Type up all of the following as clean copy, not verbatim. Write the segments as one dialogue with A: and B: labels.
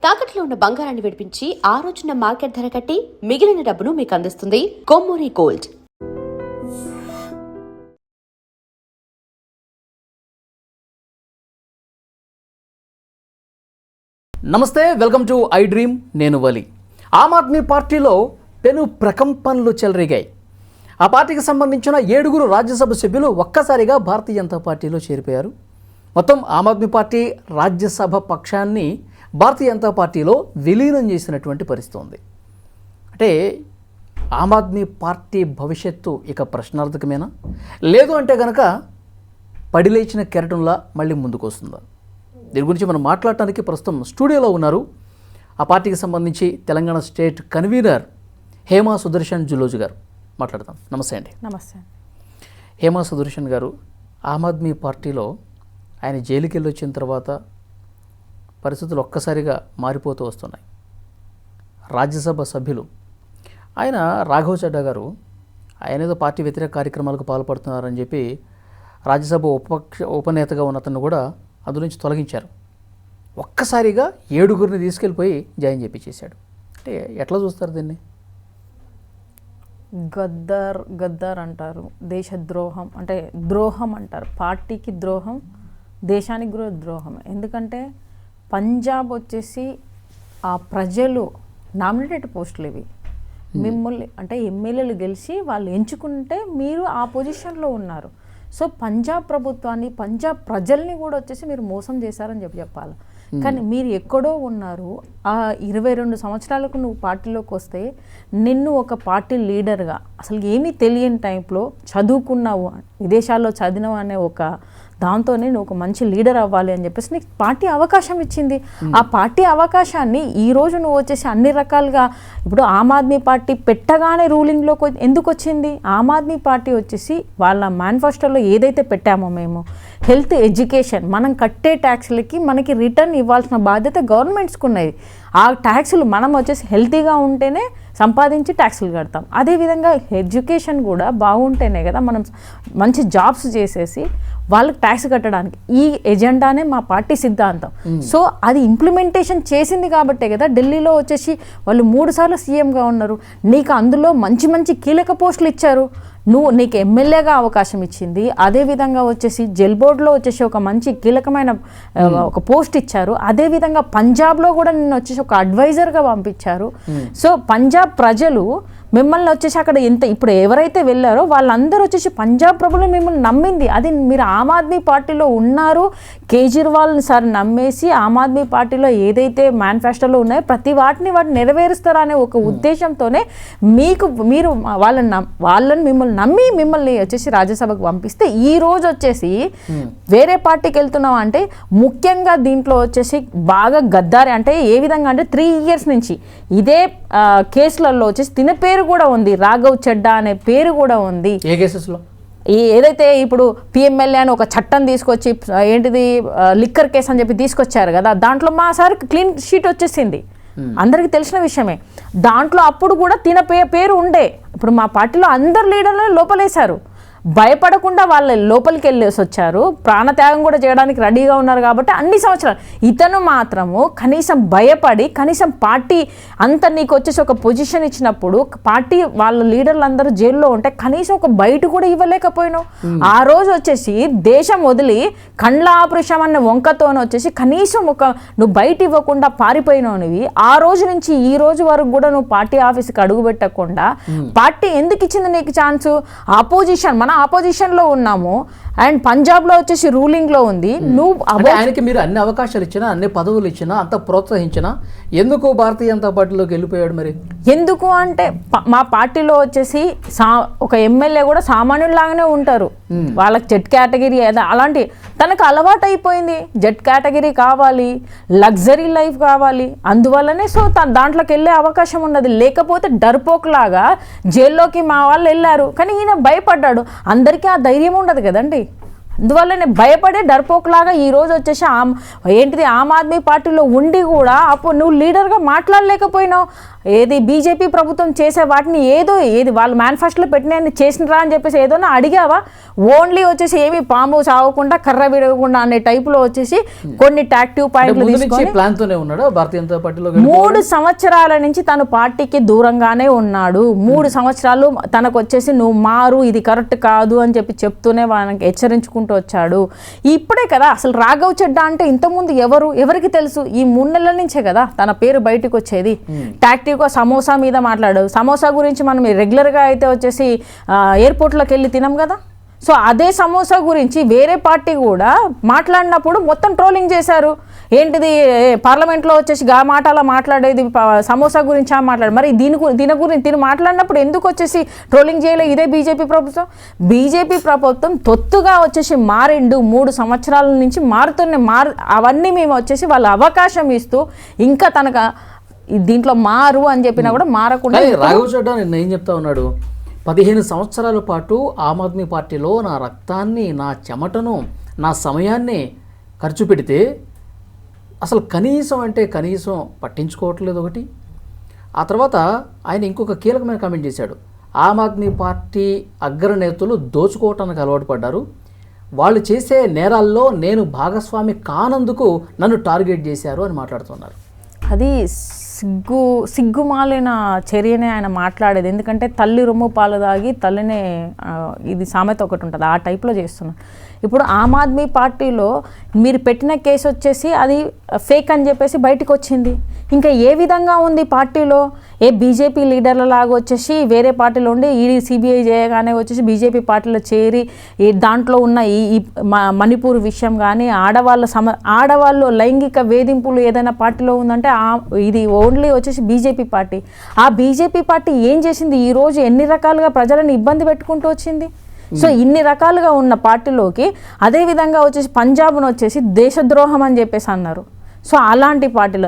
A: తాకట్లో ఉన్న బంగారాన్ని విడిపించి ఆ రోజున మార్కెట్ ధర కట్టి మిగిలిన డబ్బును మీకు అందిస్తుంది కొమ్మూరి గోల్డ్.
B: నమస్తే, వెల్కమ్ టు ఐ డ్రీమ్. నేను వలి. ఆమ్ ఆద్మీ పార్టీలో పెను ప్రకంపనలు చెలరేగాయి. ఆ పార్టీకి సంబంధించిన 7 రాజ్యసభ సభ్యులు ఒక్కసారిగా భారతీయ జనతా పార్టీలో చేరిపోయారు. మొత్తం ఆమ్ ఆద్మీ పార్టీ రాజ్యసభ పక్షాన్ని భారతీయ జనతా పార్టీలో విలీనం చేసినటువంటి పరిస్థితి ఉంది. అంటే ఆమ్ ఆద్మీ పార్టీ భవిష్యత్తు ఇక ప్రశ్నార్థకమేనా, లేదు అంటే కనుక పడిలేచిన కెరటంలా మళ్ళీ ముందుకు వస్తుందా? దీని గురించి మనం మాట్లాడటానికి ప్రస్తుతం స్టూడియోలో ఉన్నారు ఆ పార్టీకి సంబంధించి తెలంగాణ స్టేట్ కన్వీనర్ హేమా సుదర్శన్ జులోజు గారు. మాట్లాడదాం. నమస్తే అండి.
C: నమస్తే.
B: హేమా సుదర్శన్ గారు, ఆమ్ ఆద్మీ పార్టీలో ఆయన జైలుకి వెళ్ళి వచ్చిన తర్వాత పరిస్థితులు ఒక్కసారిగా మారిపోతూ వస్తున్నాయి. రాజ్యసభ సభ్యులు ఆయన రాఘవ్ చడ్డా గారు ఆయన ఏదో పార్టీ వ్యతిరేక కార్యక్రమాలకు పాల్పడుతున్నారని చెప్పి రాజ్యసభ ఉపనేతగా ఉన్న అతను కూడా అందు నుంచి తొలగించారు. ఒక్కసారిగా 7 తీసుకెళ్ళిపోయి జాయిన్ చేయించేశాడు. అంటే ఎట్లా చూస్తారు దీన్ని?
C: గద్దార్ అంటారు, దేశద్రోహం అంటే ద్రోహం అంటారు. పార్టీకి ద్రోహం, దేశానికి కూడా ద్రోహం. ఎందుకంటే పంజాబ్ వచ్చేసి ఆ ప్రజలు నామినేటెడ్ పోస్టులు ఇవి. మిమ్మల్ని అంటే ఎమ్మెల్యేలు గెలిచి వాళ్ళు ఎంచుకుంటే మీరు ఆ పొజిషన్లో ఉన్నారు. సో పంజాబ్ ప్రభుత్వాన్ని, పంజాబ్ ప్రజల్ని కూడా వచ్చేసి మీరు మోసం చేశారని చెప్పాలి. కానీ మీరు ఎక్కడో ఉన్నారు. ఆ 22 సంవత్సరాలకు నువ్వు పార్టీలోకి వస్తే నిన్ను ఒక పార్టీ లీడర్గా అసలు ఏమీ తెలియని టైంలో చదువుకున్నావు, విదేశాల్లో చదివినావు అనే ఒక దాంతోనే నువ్వు ఒక మంచి లీడర్ అవ్వాలి అని చెప్పేసి నీకు పార్టీ అవకాశం ఇచ్చింది. ఆ పార్టీ అవకాశాన్ని ఈరోజు నువ్వు వచ్చేసి అన్ని రకాలుగా ఇప్పుడు ఆమ్ ఆద్మీ పార్టీ పెట్టగానే రూలింగ్లోకి ఎందుకు వచ్చింది? ఆమ్ ఆద్మీ పార్టీ వచ్చేసి వాళ్ళ మేనిఫెస్టోలో ఏదైతే పెట్టామో మేము హెల్త్, ఎడ్యుకేషన్, మనం కట్టే ట్యాక్స్లకి మనకి రిటర్న్ ఇవ్వాల్సిన బాధ్యత గవర్నమెంట్స్కి ఉన్నది. ఆ ట్యాక్సులు మనం వచ్చేసి హెల్తీగా ఉంటేనే సంపాదించి ట్యాక్సులు కడతాం. అదేవిధంగా ఎడ్యుకేషన్ కూడా బాగుంటేనే కదా మనం మంచి జాబ్స్ చేసేసి వాళ్ళకి ట్యాక్స్ కట్టడానికి. ఈ ఎజెండానే మా పార్టీ సిద్ధాంతం. సో అది ఇంప్లిమెంటేషన్ చేసింది కాబట్టే కదా ఢిల్లీలో వచ్చేసి వాళ్ళు 3 సార్లు సీఎంగా ఉన్నారు. నీకు అందులో మంచి మంచి కీలక పోస్టులు ఇచ్చారు. నీకు ఎమ్మెల్యేగా అవకాశం ఇచ్చింది. అదేవిధంగా వచ్చేసి జెల్ బోర్డులో వచ్చేసి ఒక మంచి కీలకమైన ఒక పోస్ట్ ఇచ్చారు. అదేవిధంగా పంజాబ్లో కూడా నిన్ను వచ్చేసి ఒక అడ్వైజర్గా పంపించారు. సో పంజాబ్ ప్రజలు మిమ్మల్ని వచ్చేసి అక్కడ ఇప్పుడు ఎవరైతే వెళ్ళారో వాళ్ళందరూ వచ్చేసి పంజాబ్ ప్రభుత్వం మిమ్మల్ని నమ్మింది. అది మీరు ఆమ్ ఆద్మీ పార్టీలో ఉన్నారు, కేజ్రీవాల్ని సార్ నమ్మేసి ఆమ్ ఆద్మీ పార్టీలో ఏదైతే మేనిఫెస్టోలో ఉన్నాయో ప్రతి వాటిని నెరవేరుస్తారనే ఒక ఉద్దేశంతోనే మీరు వాళ్ళని మిమ్మల్ని నమ్మి మిమ్మల్ని వచ్చేసి రాజ్యసభకు పంపిస్తే ఈ రోజు వచ్చేసి వేరే పార్టీకి వెళ్తున్నాం అంటే ముఖ్యంగా దీంట్లో వచ్చేసి బాగా గద్దారి అంటే ఏ విధంగా అంటే 3 years నుంచి ఇదే కేసులలో వచ్చేసి తిన పేరు కూడా ఉంది, రాఘవ్ చడ్డా అనే పేరు కూడా ఉంది.
B: ఏ కేసెస్లో?
C: ఏదైతే ఇప్పుడు పిఎంఎల్ఏ అని ఒక చట్టం తీసుకొచ్చి ఏంటిది లిక్కర్ కేసు అని చెప్పి తీసుకొచ్చారు కదా, దాంట్లో మా సార్ క్లీన్ షీట్ వచ్చేసింది, అందరికీ తెలిసిన విషయమే. దాంట్లో అప్పుడు కూడా తిన పేరు ఉండే. ఇప్పుడు మా పార్టీలో అందరు లీడర్లను లోపలేశారు. భయపడకుండా వాళ్ళ లోపలికి వెళ్ళేసి వచ్చారు. ప్రాణత్యాగం కూడా చేయడానికి రెడీగా ఉన్నారు. కాబట్టి అన్ని సంవత్సరాలు ఇతను మాత్రము కనీసం భయపడి కనీసం పార్టీ అంత నీకు వచ్చేసి ఒక పొజిషన్ ఇచ్చినప్పుడు పార్టీ వాళ్ళ లీడర్లు అందరూ జైల్లో ఉంటే కనీసం ఒక బయట కూడా ఇవ్వలేకపోయినావు. ఆ రోజు వచ్చేసి దేశం వదిలి కండ్ల ఆపరేషన్ అనే వంకతోనే వచ్చేసి కనీసం నువ్వు బయట ఇవ్వకుండా పారిపోయినవి. ఆ రోజు నుంచి ఈ రోజు వరకు కూడా నువ్వు పార్టీ ఆఫీస్కి అడుగు పెట్టకుండా పార్టీ ఎందుకు ఇచ్చింది నీకు ఛాన్సు? ఆపోజిషన్, మన ఆపోజిషన్ లో ఉన్నాము అండ్ పంజాబ్ లో వచ్చేసి రూలింగ్ లో ఉంది.
B: ఆయనకి మీరు అన్ని అవకాశాలు ఇచ్చినా, అన్ని పదవులు ఇచ్చినా, అంత ప్రోత్సహించినా ఎందుకు భారతీయ జనతా పార్టీలోకి వెళ్ళిపోయాడు? మరి ఎందుకు
C: అంటే మా పార్టీలో వచ్చేసి ఒక ఎమ్మెల్యే కూడా సామాన్యులాగానే ఉంటారు. వాళ్ళకి జెడ్ కేటగిరీ అలాంటి తనకు అలవాటు అయిపోయింది. జెడ్ కేటగిరీ కావాలి, లగ్జరీ లైఫ్ కావాలి, అందువల్లనే సో దాంట్లోకి వెళ్ళే అవకాశం ఉన్నది. లేకపోతే డర్పోక్లాగా జైల్లోకి మా వాళ్ళు వెళ్ళారు. కానీ ఈయన భయపడ్డాడు. అందరికీ ఆ ధైర్యం ఉండదు కదండి. అందువల్లనే భయపడే డర్పోక్లాగా ఈ రోజు వచ్చేసి ఏంటిది ఆమ్ ఆద్మీ పార్టీలో ఉండి కూడా అప్పుడు నువ్వు లీడర్గా మాట్లాడలేకపోయినావు. ఏది బీజేపీ ప్రభుత్వం చేసే వాటిని ఏది వాళ్ళు మేనిఫెస్టోలో పెట్టిన చేసినరా అని చెప్పేసి ఏదోనా అడిగావా? ఓన్లీ వచ్చేసి ఏమి పాము సాగకుండా కర్ర విరగకుండా అనే టైపులో వచ్చేసి కొన్ని టాక్టివ్ పాయింట్లు తీసుకొని 3 సంవత్సరాల నుంచి తను పార్టీకి దూరంగానే ఉన్నాడు. 3 సంవత్సరాలు తనకు వచ్చేసి నువ్వు మారు, ఇది కరెక్ట్ కాదు అని చెప్తూనే వాళ్ళకి హెచ్చరించుకుంటూ వచ్చాడు. ఇప్పుడే కదా అసలు రాఘవ్ చెడ్డా అంటే ఇంతకుముందు ఎవరికి తెలుసు? ఈ 3 నెలల నుంచే కదా తన పేరు బయటకు వచ్చేది. టాక్టివ్గా సమోసా మీద మాట్లాడాడు. సమోసా గురించి మనం రెగ్యులర్గా అయితే వచ్చేసి ఎయిర్పోర్ట్లోకి వెళ్ళి తినం కదా. సో అదే సమోసా గురించి వేరే పార్టీ కూడా మాట్లాడినప్పుడు మొత్తం ట్రోలింగ్ చేశారు. ఏంటిది పార్లమెంట్లో వచ్చేసి మాటలా మాట్లాడేది సమోసా గురించి మరి దీని గురించి తిని మాట్లాడినప్పుడు ఎందుకు వచ్చేసి ట్రోలింగ్ చేయలేదు ఇదే బీజేపీ ప్రభుత్వం తొత్తుగా వచ్చేసి మారిండు. 3 సంవత్సరాల నుంచి అవన్నీ మేము వచ్చేసి వాళ్ళ అవకాశం ఇస్తూ ఇంకా తనకు దీంట్లో మారు అని చెప్పినా కూడా మారకుండా.
B: రాఘవ్ చడ్డా నిన్న ఏం చెప్తా ఉన్నాడు? 15 సంవత్సరాల పాటు ఆమ్ ఆద్మీ పార్టీలో నా రక్తాన్ని, నా చెమటను, నా సమయాన్ని ఖర్చు పెడితే అసలు కనీసం పట్టించుకోవట్లేదు ఒకటి. ఆ తర్వాత ఆయన ఇంకొక కీలకమైన కామెంట్ చేశాడు. ఆమ్ ఆద్మీ పార్టీ అగ్రనేతలు దోచుకోవటానికి అలవాటు పడ్డారు. వాళ్ళు చేసే నేరాల్లో నేను భాగస్వామి కానందుకు నన్ను టార్గెట్ చేశారు అని మాట్లాడుతున్నారు.
C: అది సిగ్గుమాలిన చర్యనే ఆయన మాట్లాడేది. ఎందుకంటే తల్లి రొమ్ము పాలు దాగి తల్లినే, ఇది సామెత ఒకటి ఉంటుంది, ఆ టైప్లో చేస్తున్నారు. ఇప్పుడు ఆమ్ ఆద్మీ పార్టీలో మీరు పెట్టిన కేసు వచ్చేసి అది ఫేక్ అని చెప్పేసి బయటకు వచ్చింది. ఇంకా ఏ విధంగా ఉంది పార్టీలో? బీజేపీ లీడర్ల లాగా వచ్చేసి వేరే పార్టీలో ఉండి ఈడీ సిబిఐ చేయగానే వచ్చేసి బీజేపీ పార్టీలో చేరి దాంట్లో ఉన్న ఈ మణిపూర్ విషయం కానీ ఆడవాళ్ళు లైంగిక వేధింపులు ఏదైనా పార్టీలో ఉందంటే ఇది ఓన్లీ వచ్చేసి బీజేపీ పార్టీ. ఆ బీజేపీ పార్టీ ఏం చేసింది? ఈరోజు ఎన్ని రకాలుగా ప్రజలను ఇబ్బంది పెట్టుకుంటూ వచ్చింది. సో ఇన్ని రకాలుగా ఉన్న పార్టీలోకి అదేవిధంగా వచ్చేసి పంజాబ్ను వచ్చేసి దేశద్రోహం అని చెప్పేసి అన్నారు. సో అలాంటి పార్టీలో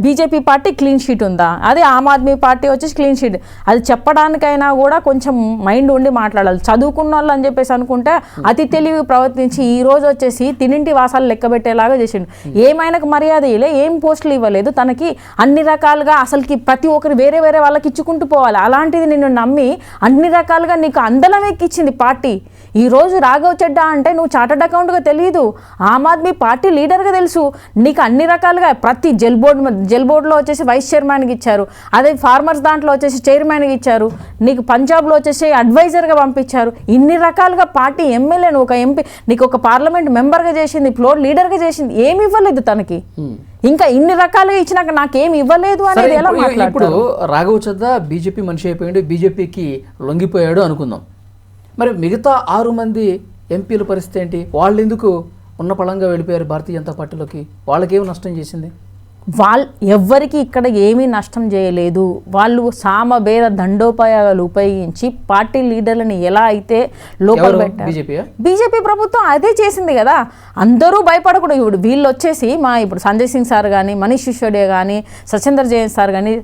C: బీజేపీ పార్టీ క్లీన్ షీట్ ఉందా? అదే ఆమ్ ఆద్మీ పార్టీ వచ్చేసి క్లీన్ షీట్. అది చెప్పడానికైనా కూడా కొంచెం మైండ్ ఉండి మాట్లాడాలి. చదువుకున్న వాళ్ళు అని చెప్పేసి అనుకుంటే అతి తెలివి ప్రవర్తించి ఈ రోజు వచ్చేసి తినింటి వాసాలు లెక్కబెట్టేలాగా చేసిండు. ఏమైనాకు మర్యాద ఇవ్వలే, ఏం పోస్టులు ఇవ్వలేదు, తనకి అన్ని రకాలుగా అసలుకి ప్రతి ఒక్కరు వేరే వాళ్ళకి ఇచ్చుకుంటూ పోవాలి. అలాంటిది నిన్ను నమ్మి అన్ని రకాలుగా నీకు అందలం ఎక్కిచ్చింది పార్టీ. ఈరోజు రాఘవ్ చెడ్డా అంటే నువ్వు చార్టర్డ్ అకౌంట్గా తెలియదు, ఆమ్ ఆద్మీ పార్టీ లీడర్గా తెలుసు. నీకు అన్ని రకాలుగా ప్రతి జెల్ బోర్డులో వచ్చేసి వైస్ చైర్మన్కి ఇచ్చారు, అదే ఫార్మర్స్ దాంట్లో వచ్చేసి చైర్మన్కి ఇచ్చారు, నీకు పంజాబ్లో వచ్చేసి అడ్వైజర్గా పంపించారు. ఇన్ని రకాలుగా పార్టీ ఎమ్మెల్యేను, ఒక ఎంపీ, నీకు ఒక పార్లమెంట్ మెంబర్గా చేసింది, ఫ్లోర్ లీడర్గా చేసింది, ఏమి ఇవ్వలేదు తనకి. ఇంకా ఇన్ని రకాలుగా ఇచ్చినాక నాకేమి ఇవ్వలేదు అనేది ఎలా మాట్లాడుతారు?
B: ఇప్పుడు రాఘవ్ చద్దా బీజేపీ మనిషి అయిపోయాడు, బీజేపీకి లొంగిపోయాడు అనుకుందాం. మరి మిగతా 6 మంది ఎంపీల పరిస్థితి ఏంటి? వాళ్ళు ఎందుకు ఉన్న పళంగా వెళ్ళిపోయారు భారతీయ జనతా పార్టీలోకి? వాళ్ళకేమి నష్టం చేసింది?
C: ఎవ్వరికి ఇక్కడ ఏమీ నష్టం చేయలేదు. వాళ్ళు సామభేద దండోపాయాలు ఉపయోగించి పార్టీ లీడర్లని ఎలా అయితే లోపల పెట్టారు. బీజేపీ ప్రభుత్వం అదే చేసింది కదా. అందరూ భయపడకూడదు. ఇప్పుడు వీళ్ళు వచ్చేసి ఇప్పుడు సంజయ్ సింగ్ సార్ కానీ, మనీష్ సిసోడియా కానీ, సత్యేందర్ జైన్ సార్ కానీ,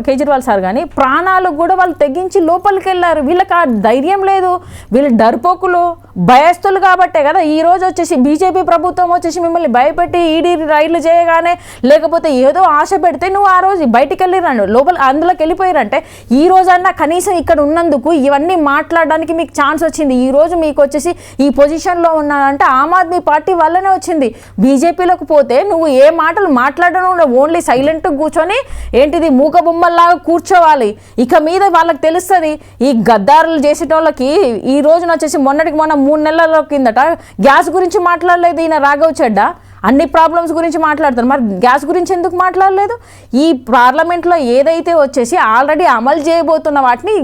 C: కేజ్రీవాల్ సార్ కానీ ప్రాణాలు కూడా వాళ్ళు తెగించి లోపలికి వెళ్ళారు. వీళ్ళకి ఆ ధైర్యం లేదు. వీళ్ళు డర్పోకులు, భయస్తులు కాబట్టే కదా ఈ రోజు వచ్చేసి బీజేపీ ప్రభుత్వం వచ్చేసి మిమ్మల్ని భయపెట్టి ఈడీ రైళ్లు చేయగానే, లేకపోతే ఏదో ఆశ పెడితే నువ్వు ఆ రోజు బయటికి వెళ్ళిరండు అందులోకి వెళ్ళిపోయారంటే ఈ రోజన్నా కనీసం ఇక్కడ ఉన్నందుకు ఇవన్నీ మాట్లాడడానికి మీకు ఛాన్స్ వచ్చింది. ఈ రోజు మీకు వచ్చేసి ఈ పొజిషన్లో ఉన్నానంటే ఆమ్ ఆద్మీ పార్టీ వల్లనే వచ్చింది. బీజేపీలోకి పోతే నువ్వు ఏ మాటలు మాట్లాడడం, ఓన్లీ సైలెంట్ కూర్చొని ఏంటిది మూక బొమ్మల్లాగా కూర్చోవాలి. ఇక మీద వాళ్ళకి తెలుస్తుంది. ఈ గద్దారులు చేసేటోళ్ళకి ఈ రోజున వచ్చేసి మొన్న 3 నెలల కిందట గ్యాస్ గురించి మాట్లాడలేదు ఈయన రాఘవ్ చెడ్డా. అన్ని ప్రాబ్లమ్స్ గురించి మాట్లాడతారు, మరి గ్యాస్ గురించి ఎందుకు మాట్లాడలేదు? ఈ పార్లమెంట్లో ఏదైతే వచ్చేసి ఆల్రెడీ అమలు చేయబోతున్న వాటిని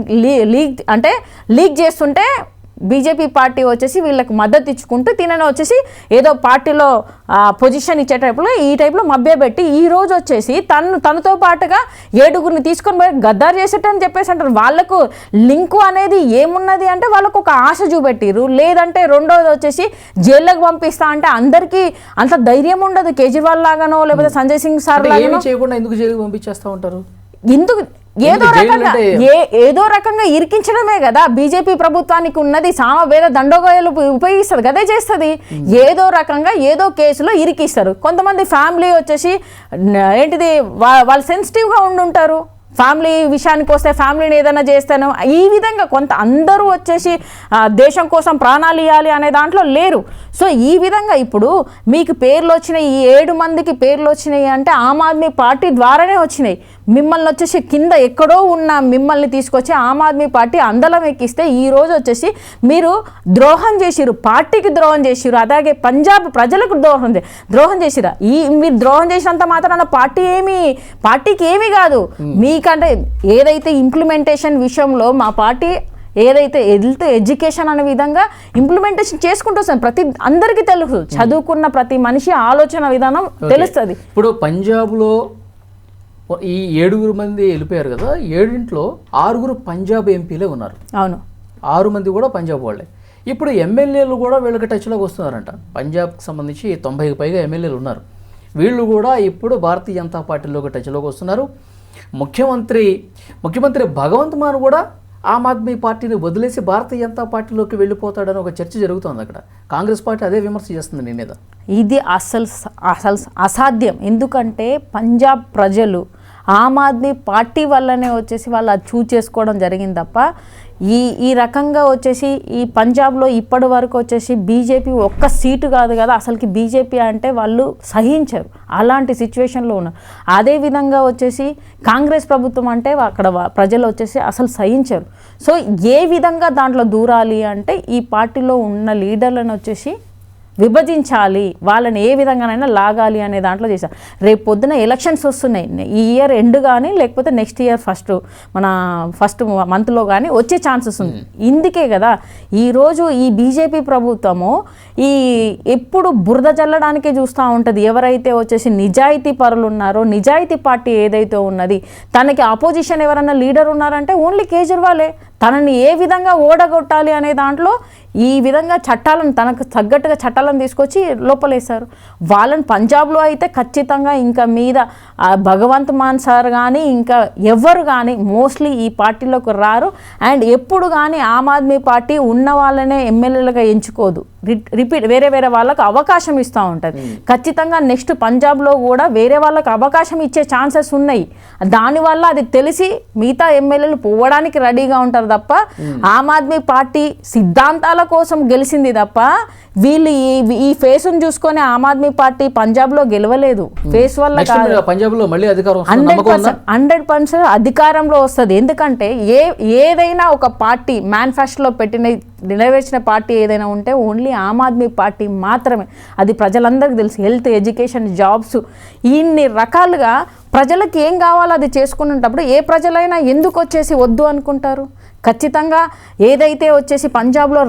C: లీక్ చేస్తుంటే బీజేపీ పార్టీ వచ్చేసి వీళ్ళకి మద్దతు ఇచ్చుకుంటూ తినని వచ్చేసి ఏదో పార్టీలో పొజిషన్ ఇచ్చే టైప్లో ఈ టైప్లో మభ్యపెట్టి ఈ రోజు వచ్చేసి తనతో పాటుగా 7గురిని తీసుకొని పోయి గద్దారు చేసేటని చెప్పేసి అంటారు. వాళ్ళకు లింకు అనేది ఏమున్నది అంటే వాళ్ళకు ఒక ఆశ చూపెట్టిరు. లేదంటే రెండోది వచ్చేసి జైల్లోకి పంపిస్తా అంటే అందరికీ అంత ధైర్యం ఉండదు. కేజ్రీవాల్ లాగానో లేకపోతే సంజయ్ సింగ్ సార్ లాగానో
B: చేయకుండా ఎందుకు జైలుకి పంపించేస్తూ ఉంటారు?
C: ఎందుకు ఏదో రకంగా ఇరికించడమే కదా బీజేపీ ప్రభుత్వానికి ఉన్నది. సామవేద దండోగాయాలు ఉపయోగిస్తుంది కదే చేస్తుంది. ఏదో రకంగా ఏదో కేసులో ఇరికిస్తారు. కొంతమంది ఫ్యామిలీ వచ్చేసి ఏంటిది వాళ్ళు సెన్సిటివ్గా ఉండుంటారు. ఫ్యామిలీ విషయానికి వస్తే ఫ్యామిలీని ఏదైనా చేస్తాను ఈ విధంగా కొంత అందరూ వచ్చేసి దేశం కోసం ప్రాణాలు ఇవ్వాలి అనే దాంట్లో లేరు. సో ఈ విధంగా ఇప్పుడు మీకు పేర్లు వచ్చినాయి, ఈ 7 మందికి పేర్లు వచ్చినాయి అంటే ఆమ్ ఆద్మీ పార్టీ ద్వారానే వచ్చినాయి. మిమ్మల్ని వచ్చేసి కింద ఎక్కడో ఉన్న మిమ్మల్ని తీసుకొచ్చి ఆమ్ ఆద్మీ పార్టీ అందలం ఎక్కిస్తే ఈ రోజు వచ్చేసి మీరు ద్రోహం చేసిరు, పార్టీకి ద్రోహం చేసిరు, అలాగే పంజాబ్ ప్రజలకు ద్రోహం చేసిరా. మీరు ద్రోహం చేసినంత మాత్రాన పార్టీకి ఏమీ కాదు. మీకంటే ఏదైతే ఇంప్లిమెంటేషన్ విషయంలో మా పార్టీ ఏదైతే హెల్త్ ఎడ్యుకేషన్ అనే విధంగా ఇంప్లిమెంటేషన్ చేసుకుంటూ వస్తాను. అందరికీ తెలుసు, చదువుకున్న ప్రతి మనిషి ఆలోచన విధానం తెలుస్తుంది.
B: ఇప్పుడు పంజాబ్లో ఈ 7 మంది వెళ్ళిపోయారు కదా, 7 6 పంజాబ్ ఎంపీలే ఉన్నారు.
C: అవును,
B: 6 మంది కూడా పంజాబ్ వాళ్ళే. ఇప్పుడు ఎమ్మెల్యేలు కూడా వీళ్ళకి టచ్లోకి వస్తున్నారంట. పంజాబ్కి సంబంధించి 90కి పైగా ఎమ్మెల్యేలు ఉన్నారు. వీళ్ళు కూడా ఇప్పుడు భారతీయ జనతా పార్టీలోకి టచ్లోకి వస్తున్నారు. ముఖ్యమంత్రి భగవంత్ మాన్ కూడా ఆమ్ ఆద్మీ పార్టీని వదిలేసి భారతీయ జనతా పార్టీలోకి వెళ్ళిపోతాడని ఒక చర్చ జరుగుతోంది. అక్కడ కాంగ్రెస్ పార్టీ అదే విమర్శ చేస్తుంది నీ మీద.
C: ఇది అసలు అసాధ్యం. ఎందుకంటే పంజాబ్ ప్రజలు ఆమ్ ఆద్మీ పార్టీ వల్లనే వచ్చేసి వాళ్ళు అది చూజ్ చేసుకోవడం జరిగింది తప్ప ఈ రకంగా వచ్చేసి ఈ పంజాబ్లో ఇప్పటి వరకు వచ్చేసి బీజేపీ ఒక్క సీటు కాదు కదా, అసలుకి బీజేపీ అంటే వాళ్ళు సహించరు. అలాంటి సిచ్యువేషన్లో ఉన్నారు. అదేవిధంగా వచ్చేసి కాంగ్రెస్ ప్రభుత్వం అంటే అక్కడ ప్రజలు వచ్చేసి అసలు సహించరు. సో ఏ విధంగా దాంట్లో దూరాలి అంటే ఈ పార్టీలో ఉన్న లీడర్లను వచ్చేసి విభజించాలి, వాళ్ళని ఏ విధంగానైనా లాగాలి అనే దాంట్లో చేశారు. రేపు పొద్దున ఎలక్షన్స్ వస్తున్నాయి. ఈ ఇయర్ ఎండ్ కానీ లేకపోతే నెక్స్ట్ ఇయర్ ఫస్ట్ మంత్లో కానీ వచ్చే ఛాన్సెస్ ఉంది. ఇందుకే కదా ఈరోజు ఈ బీజేపీ ప్రభుత్వము ఎప్పుడు బురద జల్లడానికే చూస్తూ ఉంటుంది. ఎవరైతే వచ్చేసి నిజాయితీ పరులు ఉన్నారో, నిజాయితీ పార్టీ ఏదైతే ఉన్నది, తనకి అపోజిషన్ ఎవరైనా లీడర్ ఉన్నారంటే ఓన్లీ కేజ్రీవాలే. తనని ఏ విధంగా ఓడగొట్టాలి అనే దాంట్లో ఈ విధంగా చట్టాలను తనకు తగ్గట్టుగా చట్టాలను తీసుకొచ్చి లోపలేశారు. వాళ్ళని పంజాబ్లో అయితే ఖచ్చితంగా ఇంకా మీద భగవంత్ మాన్ సార్ కానీ ఇంకా ఎవరు కానీ మోస్ట్లీ ఈ పార్టీలోకి రారు. అండ్ ఎప్పుడు కానీ ఆమ్ ఆద్మీ పార్టీ ఉన్న వాళ్ళనే ఎమ్మెల్యేలుగా ఎంచుకోదు, రిపీట్ వేరే వాళ్ళకు అవకాశం ఇస్తూ ఉంటుంది. ఖచ్చితంగా నెక్స్ట్ పంజాబ్లో కూడా వేరే వాళ్ళకి అవకాశం ఇచ్చే ఛాన్సెస్ ఉన్నాయి. దానివల్ల అది తెలిసి మిగతా ఎమ్మెల్యేలు పోవడానికి రెడీగా ఉంటారు తప్ప ఆమ్ ఆద్మీ పార్టీ సిద్ధాంతాల కోసం గెలిచింది తప్ప వీళ్ళు ఈ ఫేస్ను చూసుకొని ఆమ్ ఆద్మీ పార్టీ పంజాబ్లో గెలవలేదు. ఫేస్ వల్ల 100% అధికారంలో వస్తుంది. ఎందుకంటే ఏదైనా ఒక పార్టీ మేనిఫెస్టోలో నెరవేర్చిన పార్టీ ఏదైనా ఉంటే ఓన్లీ ఆమ్ ఆద్మీ పార్టీ మాత్రమే. అది ప్రజలందరికీ తెలుసు. హెల్త్, ఎడ్యుకేషన్, జాబ్స్ ఇన్ని రకాలుగా ప్రజలకు ఏం కావాలో అది చేసుకునేటప్పుడు ఏ ప్రజలైనా ఎందుకు వచ్చేసి వద్దు అనుకుంటారు? ఖచ్చితంగా ఏదైతే వచ్చేసి పంజాబ్లో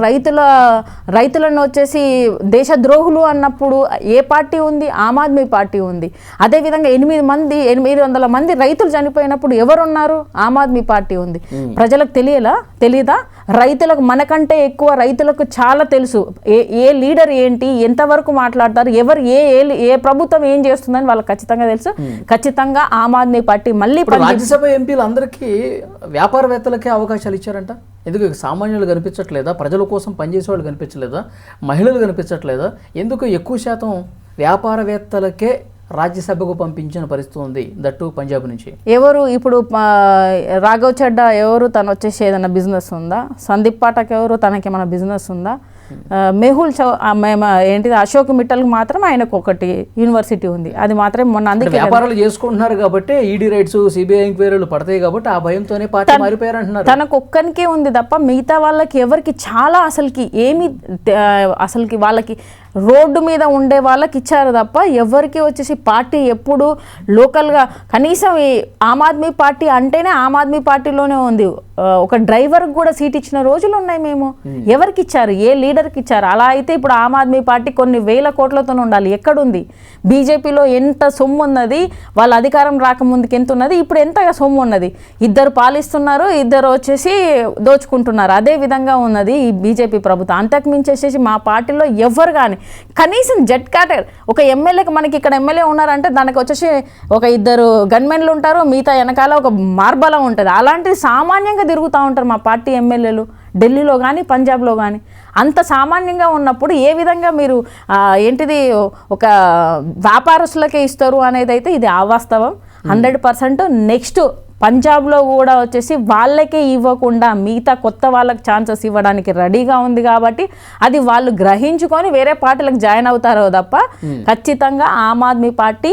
C: రైతులను వచ్చేసి దేశద్రోహులు అన్నప్పుడు ఏ పార్టీ ఉంది? ఆమ్ ఆద్మీ పార్టీ ఉంది. అదేవిధంగా 800 మంది రైతులు చనిపోయినప్పుడు ఎవరున్నారు? ఆమ్ ఆద్మీ పార్టీ ఉంది. ప్రజలకు తెలీదా? రైతులకు మనకంటే ఎక్కువ రైతులకు చాలా తెలుసు. ఏ లీడర్ ఏంటి, ఎంతవరకు మాట్లాడతారు, ఎవరు ఏ ప్రభుత్వం ఏం చేస్తుందని వాళ్ళకి ఖచ్చితంగా తెలుసు. ఖచ్చితంగా ఆమ్ ఆద్మీ పార్టీ మళ్ళీ
B: రాజ్యసభ ఎంపీలు అందరికీ వ్యాపారవేత్తలకే అవకాశాలు ఇచ్చారంట. ఎందుకు సామాన్యులు కనిపించట్లేదా? ప్రజల కోసం పనిచేసే వాళ్ళు కనిపించలేదా? మహిళలు కనిపించట్లేదా? ఎందుకు ఎక్కువ శాతం వ్యాపారవేత్తలకే రాజ్యసభకు పంపించిన పరిస్థితి ఉంది, దట్టు పంజాబ్ నుంచి?
C: ఎవరు ఇప్పుడు రాఘవ్ చడ్డా ఎవరు? తను వచ్చేసి ఏదైనా బిజినెస్ ఉందా? సందీప్ పాఠక్ ఎవరు? తనకి ఏమైనా బిజినెస్ ఉందా? మెహుల్ ఏంటిది అశోక్ మిట్టల్కి మాత్రం ఆయనకు ఒకటి యూనివర్సిటీ ఉంది. అది మాత్రం మొన్న అందుకే
B: వ్యాపారాలు చేసుకుంటున్నారు కాబట్టి ఈడీ రైట్స్, సిబిఐ ఎంక్వైరీలు పడతాయి కాబట్టి ఆ భయంతోనే పార్టీ మారిపోయారు అంటున్నారు.
C: తనకు ఒక్కనికే ఉంది తప్ప మిగతా వాళ్ళకి ఎవరికి చాలా అసలుకి వాళ్ళకి రోడ్డు మీద ఉండే వాళ్ళకి ఇచ్చారు తప్ప ఎవరికి వచ్చేసి పార్టీ ఎప్పుడు లోకల్గా కనీసం ఆమ్ ఆద్మీ పార్టీ అంటేనే ఆమ్ ఆద్మీ పార్టీలోనే ఉంది. ఒక డ్రైవర్కి కూడా సీట్ ఇచ్చిన రోజులు ఉన్నాయి. మేము ఎవరికి ఇచ్చారు? ఏ లీడర్కి ఇచ్చారు? అలా అయితే ఇప్పుడు ఆమ్ ఆద్మీ పార్టీ కొన్ని వేల కోట్లతో ఉండాలి. ఎక్కడుంది? బీజేపీలో ఎంత సొమ్ము ఉన్నది, వాళ్ళ అధికారం రాకముందుకు ఎంత ఉన్నది, ఇప్పుడు ఎంతగా సొమ్ము ఉన్నది. ఇద్దరు పాలిస్తున్నారు, ఇద్దరు వచ్చేసి దోచుకుంటున్నారు. అదే విధంగా ఉన్నది ఈ బీజేపీ ప్రభుత్వం. అంతకు మించేసేసి మా పార్టీలో ఎవరు కానీ కనీసం జెడ్ కేటగిరీ ఒక ఎమ్మెల్యేకి మనకి ఇక్కడ ఎమ్మెల్యే ఉన్నారంటే దానికి వచ్చేసి ఒక 2 గన్మెన్లు ఉంటారు, మిగతా వెనకాల ఒక మార్బలం ఉంటుంది. అలాంటిది సామాన్యంగా తిరుగుతూ ఉంటారు మా పార్టీ ఎమ్మెల్యేలు ఢిల్లీలో కానీ పంజాబ్లో కానీ. అంత సామాన్యంగా ఉన్నప్పుడు ఏ విధంగా మీరు ఏంటిది ఒక వ్యాపారస్తులకే ఇస్తారు అనేది అయితే ఇది అవాస్తవం 100%. నెక్స్ట్ పంజాబ్లో కూడా వచ్చేసి వాళ్ళకే ఇవ్వకుండా మిగతా కొత్త వాళ్ళకి ఛాన్సెస్ ఇవ్వడానికి రెడీగా ఉంది కాబట్టి అది వాళ్ళు గ్రహించుకొని వేరే పార్టీలకు జాయిన్ అవుతారో తప్ప ఖచ్చితంగా ఆమ్ ఆద్మీ పార్టీ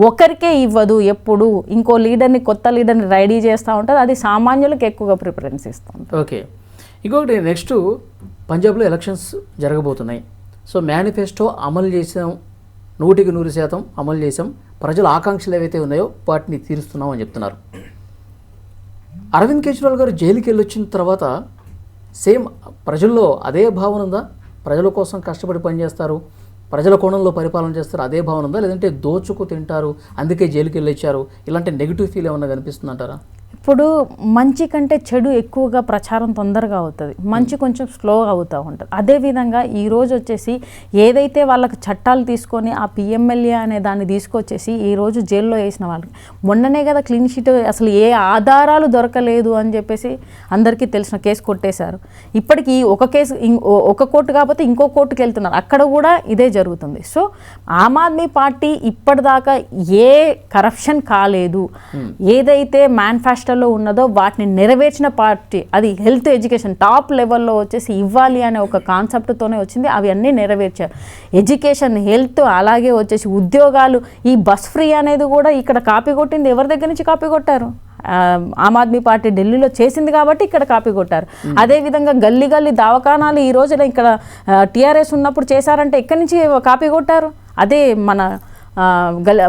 C: ఒకరికే ఇవ్వదు. ఎప్పుడు ఇంకో లీడర్ని కొత్త లీడర్ని రెడీ చేస్తూ ఉంటుంది. అది సామాన్యులకు ఎక్కువగా ప్రిఫరెన్స్ ఇస్తూ ఉంటుంది.
B: ఓకే, ఇంకొకటి నెక్స్ట్ పంజాబ్లో ఎలక్షన్స్ జరగబోతున్నాయి. సో మేనిఫెస్టో అమలు చేసాం, 100% అమలు చేసాం, ప్రజల ఆకాంక్షలు ఏవైతే ఉన్నాయో వాటిని తీరుస్తున్నాం అని చెప్తున్నారు. అరవింద్ కేజ్రీవాల్ గారు జైలుకి వెళ్ళొచ్చిన తర్వాత సేమ్ ప్రజల్లో అదే భావన ఉందా? ప్రజల కోసం కష్టపడి పనిచేస్తారు, ప్రజల కోణంలో పరిపాలన చేస్తారు, అదే భావన ఉందా? లేదంటే దోచుకు తింటారు అందుకే జైలుకి వెళ్ళొచ్చారు, ఇలాంటి నెగిటివ్ ఫీల్ ఏమన్నా కనిపిస్తుంది అంటారా?
C: ఇప్పుడు మంచి కంటే చెడు ఎక్కువగా ప్రచారం తొందరగా అవుతుంది, మంచి కొంచెం స్లోగా అవుతూ ఉంటుంది. అదేవిధంగా ఈరోజు వచ్చేసి ఏదైతే వాళ్ళకి చట్టాలు తీసుకొని ఆ పిఎంఎల్ఏ అనే దాన్ని తీసుకొచ్చేసి ఈరోజు జైల్లో వేసిన వాళ్ళకి మొన్ననే కదా క్లీన్ షీట్, అసలు ఏ ఆధారాలు దొరకలేదు అని చెప్పేసి అందరికీ తెలిసిన కేసు కొట్టేశారు. ఇప్పటికీ ఒక కేసు ఒక కోర్టు కాకపోతే ఇంకో కోర్టుకి వెళ్తున్నారు, అక్కడ కూడా ఇదే జరుగుతుంది. సో ఆమ్ ఆద్మీ పార్టీ ఇప్పటిదాకా ఏ కరప్షన్ కాలేదు, ఏదైతే మేనిఫెస్టోలో ఉన్నదో వాటిని నెరవేర్చిన పార్టీ. అది హెల్త్ ఎడ్యుకేషన్ టాప్ లెవెల్లో వచ్చేసి ఇవ్వాలి అనే ఒక కాన్సెప్ట్తోనే వచ్చింది, అవి అన్నీ నెరవేర్చారు. ఎడ్యుకేషన్, హెల్త్, అలాగే వచ్చేసి ఉద్యోగాలు, ఈ బస్ ఫ్రీ అనేది కూడా ఇక్కడ కాపీ కొట్టింది ఎవరి దగ్గర నుంచి కాపీ కొట్టారు? ఆమ్ ఆద్మీ పార్టీ ఢిల్లీలో చేసింది కాబట్టి ఇక్కడ కాపీ కొట్టారు. అదేవిధంగా గల్లీ గల్లీ దవాఖానాలు ఈ రోజున ఇక్కడ టీఆర్ఎస్ ఉన్నప్పుడు చేశారంటే ఎక్కడి నుంచి కాపీ కొట్టారు? అదే మన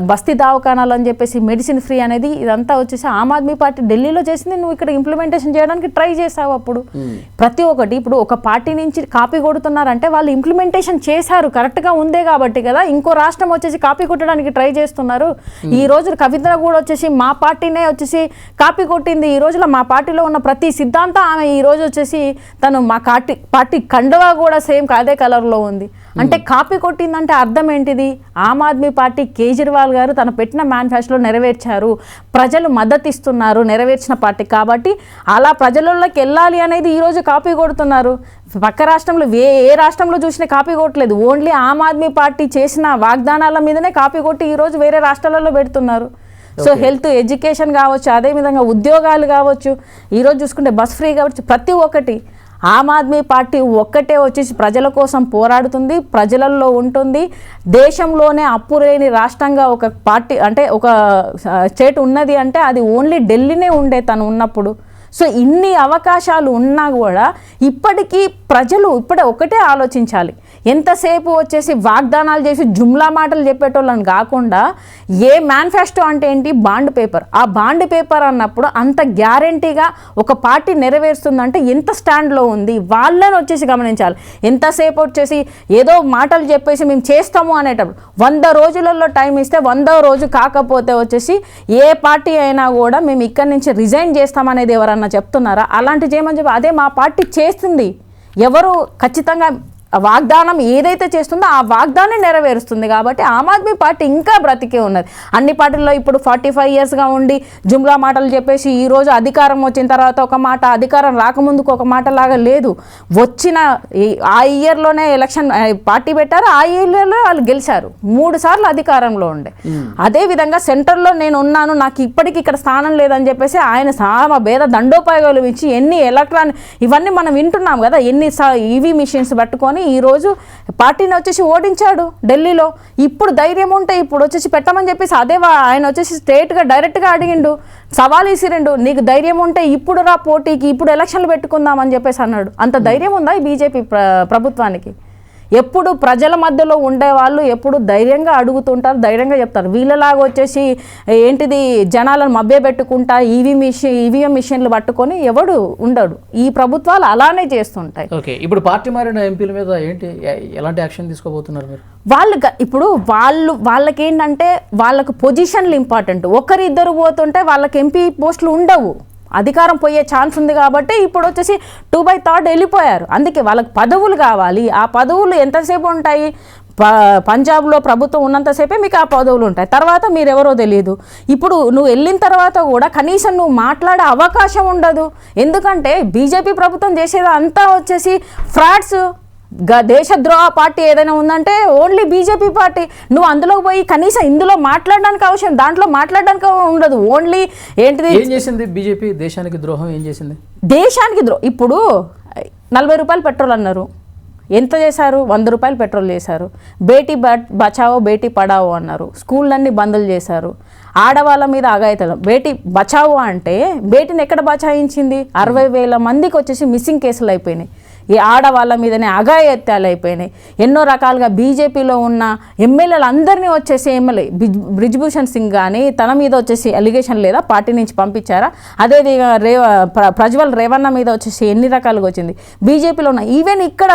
C: బస్తీ దవాఖానాలు అని చెప్పేసి మెడిసిన్ ఫ్రీ అనేది ఇదంతా వచ్చేసి ఆమ్ ఆద్మీ పార్టీ ఢిల్లీలో చేసింది, నువ్వు ఇక్కడ ఇంప్లిమెంటేషన్ చేయడానికి ట్రై చేసావు. అప్పుడు ప్రతి ఒక్కటి ఇప్పుడు ఒక పార్టీ నుంచి కాపీ కొడుతున్నారంటే వాళ్ళు ఇంప్లిమెంటేషన్ చేశారు, కరెక్ట్గా ఉందే కాబట్టి కదా. ఇంకో రాష్ట్రం వచ్చేసి కాపీ కొట్టడానికి ట్రై చేస్తున్నారు. ఈ రోజు కవిత కూడా వచ్చేసి మా పార్టీనే వచ్చేసి కాపీ కొట్టింది. ఈ రోజులో మా పార్టీలో ఉన్న ప్రతి సిద్ధాంతం ఆమె ఈ రోజు వచ్చేసి తను మా పార్టీ కండువా కూడా సేమ్ అదే కలర్లో ఉంది. అంటే కాపీ కొట్టిందంటే అర్థం ఏంటిది? ఆమ్ ఆద్మీ పార్టీ కేజ్రీవాల్ గారు తను పెట్టిన మేనిఫెస్టోలో నెరవేర్చారు, ప్రజలు మద్దతు ఇస్తున్నారు నెరవేర్చిన పార్టీ కాబట్టి. అలా ప్రజలలోకి వెళ్ళాలి అనేది ఈరోజు కాపీ కొడుతున్నారు. పక్క రాష్ట్రంలో ఏ రాష్ట్రంలో చూసినా కాపీ కొట్టలేదు, ఓన్లీ ఆమ్ ఆద్మీ పార్టీ చేసిన వాగ్దానాల మీదనే కాపీ కొట్టి ఈరోజు వేరే రాష్ట్రాలలో పెడుతున్నారు. సో హెల్త్, ఎడ్యుకేషన్ కావచ్చు, అదేవిధంగా ఉద్యోగాలు కావచ్చు, ఈరోజు చూసుకుంటే బస్ ఫ్రీ కావచ్చు, ప్రతి ఒక్కటి ఆమ్ ఆద్మీ పార్టీ ఒక్కటే వచ్చేసి ప్రజల కోసం పోరాడుతుంది, ప్రజలలో ఉంటుంది. దేశంలోనే అప్పు లేని రాష్ట్రంగా ఒక పార్టీ అంటే ఒక స్టేట్ ఉన్నది అంటే అది ఓన్లీ ఢిల్లీనే ఉండే తను ఉన్నప్పుడు. సో ఇన్ని అవకాశాలు ఉన్నా కూడా ఇప్పటికీ ప్రజలు ఒకటే ఆలోచించాలి. ఎంతసేపు వచ్చేసి వాగ్దానాలు చేసి జుమ్లా మాటలు చెప్పేటోళ్ళని కాకుండా ఏ మేనిఫెస్టో అంటే ఏంటి? Bond paper. ఆ బాండ్ పేపర్ అన్నప్పుడు అంత గ్యారంటీగా ఒక పార్టీ నెరవేరుస్తుందంటే ఎంత స్టాండ్లో ఉంది వాళ్ళని వచ్చేసి గమనించాలి. ఎంతసేపు వచ్చేసి ఏదో మాటలు చెప్పేసి మేము చేస్తాము అనేటప్పుడు 100 రోజులలో టైం ఇస్తే 100వ రోజు కాకపోతే వచ్చేసి ఏ పార్టీ అయినా కూడా మేము ఇక్కడి నుంచి రిజైన్ చేస్తామనేది ఎవరన్నా చెప్తున్నారా? అలాంటి చేయమని చెప్పి అదే మా పార్టీ చేస్తుంది. ఎవరు ఖచ్చితంగా వాగ్దానం ఏదైతే చేస్తుందో ఆ వాగ్దానం నెరవేరుస్తుంది కాబట్టి ఆమ్ ఆద్మీ పార్టీ ఇంకా బ్రతికే ఉన్నది. అన్ని పార్టీల్లో ఇప్పుడు 45 ఇయర్స్గా ఉండి జుమ్లా మాటలు చెప్పేసి ఈరోజు అధికారం వచ్చిన తర్వాత ఒక మాట, అధికారం రాకముందుకు ఒక మాట లాగా లేదు. వచ్చిన ఆ ఇయర్లోనే ఎలక్షన్ పార్టీ పెట్టారు, ఆ ఇయర్లో వాళ్ళు గెలిచారు, 3 సార్లు అధికారంలో ఉండే. అదేవిధంగా సెంటర్లో నేను ఉన్నాను, నాకు ఇప్పటికీ ఇక్కడ స్థానం లేదని చెప్పేసి ఆయన సామ భేద దండోపాయాలు ఇచ్చి ఎన్ని ఇవన్నీ మనం వింటున్నాం కదా, ఎన్ని ఈవీ మిషన్స్ పట్టుకొని ఈరోజు పార్టీని వచ్చేసి ఓడించాడు ఢిల్లీలో. ఇప్పుడు ధైర్యం ఉంటే ఇప్పుడు వచ్చేసి పెట్టమని చెప్పేసి అదే ఆయన వచ్చేసి స్ట్రేట్గా డైరెక్ట్గా అడిగిండు, సవాల్ ఇసిరిండు. నీకు ధైర్యం ఉంటే ఇప్పుడు రా పోటీకి, ఇప్పుడు ఎలక్షన్లు పెట్టుకుందామని చెప్పేసి అన్నాడు. అంత ధైర్యం ఉందా ఈ బీజేపీ ప్రభుత్వానికి? ఎప్పుడు ప్రజల మధ్యలో ఉండేవాళ్ళు ఎప్పుడు ధైర్యంగా అడుగుతుంటారు, ధైర్యంగా చెప్తారు. వీళ్ళలాగా వచ్చేసి ఏంటిది జనాలను మభ్యపెట్టుకుంటా ఈవీఎం మిషన్లు పట్టుకొని ఎవడు ఉండడు. ఈ ప్రభుత్వాలు అలానే చేస్తుంటాయి.
B: ఓకే, ఇప్పుడు పార్టీ మారిన ఎంపీల మీద ఏంటి, ఎలాంటి యాక్షన్ తీసుకోబోతున్నారు మీరు?
C: ఇప్పుడు వాళ్ళకేంటంటే వాళ్ళకు పొజిషన్లు ఇంపార్టెంట్. ఒకరిద్దరు పోతుంటే వాళ్ళకి ఎంపీ పోస్టులు ఉండవు, అధికారం పోయే ఛాన్స్ ఉంది కాబట్టి ఇప్పుడు వచ్చేసి 2/3 వెళ్ళిపోయారు. అందుకే వాళ్ళకి పదవులు కావాలి. ఆ పదవులు ఎంతసేపు ఉంటాయి? పంజాబ్లో ప్రభుత్వం ఉన్నంతసేపే మీకు ఆ పదవులు ఉంటాయి, తర్వాత మీరెవరో తెలియదు. ఇప్పుడు నువ్వు వెళ్ళిన తర్వాత కూడా కనీసం నువ్వు మాట్లాడే అవకాశం ఉండదు. ఎందుకంటే బీజేపీ ప్రభుత్వం చేసేది అంతా వచ్చేసి ఫ్రాడ్స్. దేశద్రోహ పార్టీ ఏదైనా ఉందంటే ఓన్లీ బీజేపీ పార్టీ. నువ్వు అందులోకి పోయి కనీసం ఇందులో మాట్లాడడానికి అవసరం, దాంట్లో మాట్లాడడానికి ఉండదు. ఓన్లీ ఏంటిది,
B: ఏం చేసింది బీజేపీ? దేశానికి ద్రోహం ఏం చేసింది?
C: దేశానికి ఇప్పుడు 40 రూపాయలు పెట్రోల్ అన్నారు, ఎంత చేశారు? 100 రూపాయలు పెట్రోల్ చేశారు. బేటీ బచావో బేటీ పడావో అన్నారు, స్కూళ్ళన్నీ బందులు చేశారు. ఆడవాళ్ళ మీద అఘాయితనం. బేటీ బచావో అంటే బేటీని ఎక్కడ బచాయించింది? 60,000 మందికి వచ్చేసి మిస్సింగ్ కేసులు అయిపోయినాయి. ఈ ఆడవాళ్ళ మీదనే అఘాయిత్యాలు అయిపోయినాయి. ఎన్నో రకాలుగా బీజేపీలో ఉన్న ఎమ్మెల్యేలు అందరినీ వచ్చేసి బ్రిజ్భూషణ్ సింగ్ కానీ తన మీద వచ్చేసి అలిగేషన్ లేదా, పార్టీ నుంచి పంపించారా? అదేవిధంగా ప్రజ్వల్ రేవన్న మీద వచ్చేసి ఎన్ని రకాలుగా వచ్చింది బీజేపీలో ఉన్న. ఈవెన్ ఇక్కడ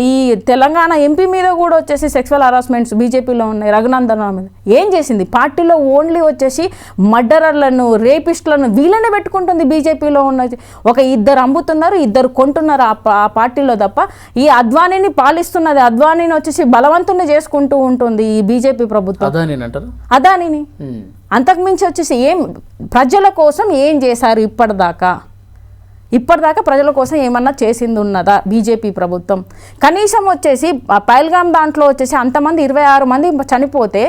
C: ఈ తెలంగాణ ఎంపీ మీద కూడా వచ్చేసి సెక్సువల్ హరాస్మెంట్స్ బీజేపీలో ఉన్నాయి. రఘునందన్ మీద ఏం చేసింది? పార్టీలో ఓన్లీ వచ్చేసి మర్డరర్లను, రేపిస్టులను వీళ్ళనే పెట్టుకుంటుంది బీజేపీలో ఉన్నది. ఒక 2 అమ్ముతున్నారు, 2 కొంటున్నారు ఆ పార్టీలో తప్ప. ఈ అద్వానీని పాలిస్తున్నది, అద్వానీని వచ్చేసి బలవంతుని చేసుకుంటూ ఉంటుంది ఈ బీజేపీ ప్రభుత్వం. అదానిని అంతకుమించి వచ్చేసి ఏం ప్రజల కోసం ఏం చేశారు ఇప్పటిదాకా ప్రజల కోసం ఏమన్నా చేసింది ఉన్నదా బీజేపీ ప్రభుత్వం? కనీసం వచ్చేసి పహల్గామ్ దాంట్లో వచ్చేసి అంతమంది 26 మంది చనిపోతే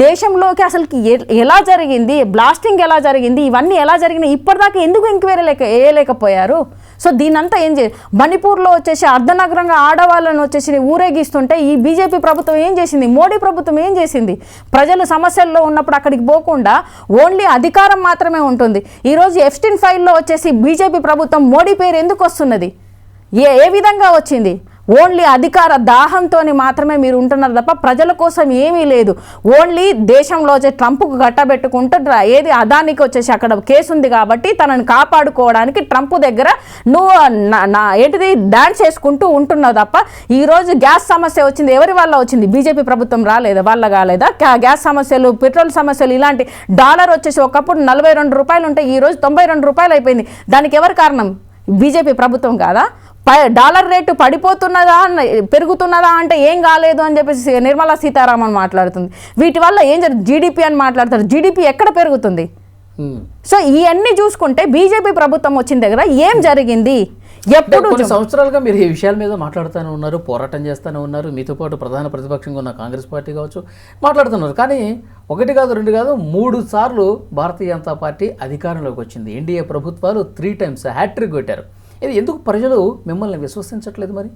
C: దేశంలోకి అసలుకి ఎలా జరిగింది, బ్లాస్టింగ్ ఎలా జరిగింది, ఇవన్నీ ఎలా జరిగినాయి, ఇప్పటిదాకా ఎందుకు ఎంక్వైరీ వేయలేకపోయారు? సో దీనంతా ఏం మణిపూర్లో వచ్చేసి అర్ధనగరంగా ఆడవాళ్ళను వచ్చేసి ఊరేగిస్తుంటే ఈ బీజేపీ ప్రభుత్వం ఏం చేసింది? మోడీ ప్రభుత్వం ఏం చేసింది? ప్రజలు సమస్యల్లో ఉన్నప్పుడు అక్కడికి పోకుండా ఓన్లీ అధికారం మాత్రమే ఉంటుంది. ఈరోజు ఎఫ్స్టీన్ ఫైల్లో వచ్చేసి బీజేపీ ప్రభుత్వం మోడీ పేరు ఎందుకు వస్తున్నది? ఏ విధంగా వచ్చింది? ఓన్లీ అధికార దాహంతో మాత్రమే మీరు ఉంటున్నారు తప్ప ప్రజల కోసం ఏమీ లేదు. ఓన్లీ దేశంలో వచ్చే ట్రంప్కు గట్టబెట్టుకుంటూ ఏది అదానికి వచ్చేసి అక్కడ కేసు ఉంది కాబట్టి తనని కాపాడుకోవడానికి ట్రంప్ దగ్గర నువ్వు ఏంటిది డాన్స్ చేసుకుంటూ ఉంటున్నావు తప్ప ఈరోజు గ్యాస్ సమస్య వచ్చింది ఎవరి వల్ల వచ్చింది? బీజేపీ ప్రభుత్వం రాలేదా? వల్ల కాలేదా? గ్యాస్ సమస్యలు, పెట్రోల్ సమస్యలు, ఇలాంటి డాలర్ వచ్చేసి ఒకప్పుడు 42 రూపాయలు ఉంటే ఈరోజు 92 రూపాయలు అయిపోయింది. దానికి ఎవరు కారణం? బీజేపీ ప్రభుత్వం కాదా? డాలర్ రేటు పడిపోతున్నదా, పెరుగుతున్నదా అంటే ఏం కాలేదు అని చెప్పేసి నిర్మలా సీతారామన్ మాట్లాడుతుంది. వీటి వల్ల ఏం జరుగుతుంది? జీడిపి అని మాట్లాడతారు. జీడిపి ఎక్కడ పెరుగుతుంది? సో ఇవన్నీ చూసుకుంటే బీజేపీ ప్రభుత్వం వచ్చిన దగ్గర ఏం జరిగింది? ఎప్పుడు
B: కొన్ని సంవత్సరాలుగా మీరు ఈ విషయాల మీద మాట్లాడుతూనే ఉన్నారు, పోరాటం చేస్తూనే ఉన్నారు. మీతో పాటు ప్రధాన ప్రతిపక్షంగా ఉన్న కాంగ్రెస్ పార్టీ కావచ్చు మాట్లాడుతున్నారు. కానీ 1 కాదు 2 కాదు 3 సార్లు భారతీయ జనతా పార్టీ అధికారంలోకి వచ్చింది. ఎన్డీఏ ప్రభుత్వాలు 3 టైమ్స్ హ్యాట్రిక్ కొట్టారు. ఇది ఎందుకు ప్రజలు మిమ్మల్ని విశ్వసించట్లేదు? మరి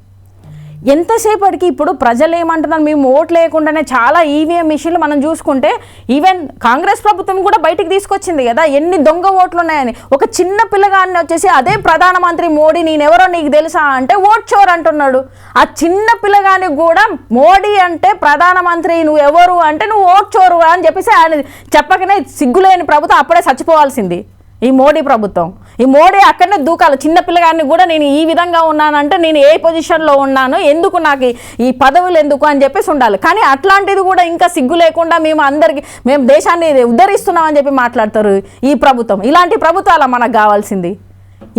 C: ఎంతసేపటికి ఇప్పుడు ప్రజలు ఏమంటున్నారు? మేము ఓట్లు లేకుండానే చాలా ఈవీఎం మిషన్లు మనం చూసుకుంటే ఈవెన్ కాంగ్రెస్ ప్రభుత్వం కూడా బయటికి తీసుకొచ్చింది కదా ఎన్ని దొంగ ఓట్లు ఉన్నాయని. ఒక చిన్న పిల్లగాన్ని వచ్చేసి అదే ప్రధానమంత్రి మోడీ నేనెవరో నీకు తెలుసా అంటే ఓట్ చోర్ అంటున్నాడు. ఆ చిన్న పిల్లగానికి కూడా మోడీ అంటే ప్రధానమంత్రి నువ్వు ఎవరు అంటే నువ్వు ఓట్ చోరు అని చెప్పేసి ఆయన చెప్పకనే సిగ్గులేని ప్రభుత్వం అప్పుడే చచ్చిపోవాల్సింది ఈ మోడీ ప్రభుత్వం. ఈ మోడీ అక్కడనే దూకాలి. చిన్నపిల్లగాన్ని కూడా నేను ఈ విధంగా ఉన్నానంటే నేను ఏ పొజిషన్లో ఉన్నాను, ఎందుకు నాకు ఈ పదవులు ఎందుకు అని చెప్పేసి ఉండాలి. కానీ అట్లాంటిది కూడా ఇంకా సిగ్గు లేకుండా మేము దేశాన్ని ఉద్ధరిస్తున్నామని చెప్పి మాట్లాడతారు ఈ ప్రభుత్వం. ఇలాంటి ప్రభుత్వాల మనకు కావాల్సింది.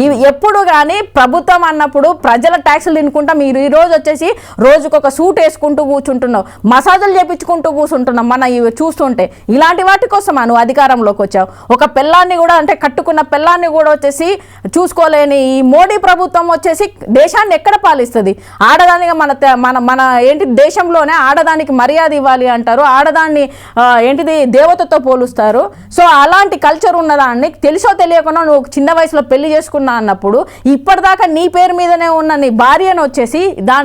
C: ఇవి ఎప్పుడు కానీ ప్రభుత్వం అన్నప్పుడు ప్రజల ట్యాక్సులు తినుకుంటా మీరు ఈరోజు వచ్చేసి రోజుకొక సూట్ వేసుకుంటూ కూర్చుంటున్నావు, మసాజులు చేపించుకుంటూ కూర్చుంటున్నాం. మన ఇవి చూస్తుంటే ఇలాంటి వాటి కోసం నువ్వు అధికారంలోకి వచ్చావు. ఒక పిల్లాన్ని కూడా అంటే కట్టుకున్న పిల్లాన్ని కూడా వచ్చేసి చూసుకోలేని ఈ మోడీ ప్రభుత్వం వచ్చేసి దేశాన్ని ఎక్కడ పాలిస్తుంది? ఆడదానిగా మన ఏంటి దేశంలోనే ఆడదానికి మర్యాద ఇవ్వాలి అంటారు, ఆడదాన్ని ఏంటిది దేవతతో పోలుస్తారు. సో అలాంటి కల్చర్ ఉన్నదాన్ని తెలుసో తెలియకుండా నువ్వు చిన్న వయసులో పెళ్లి చేసుకున్న అన్నప్పుడు ఇప్పటిదాకా నీ పేరు మీదనే ఉన్న నీ భార్యను వచ్చేసి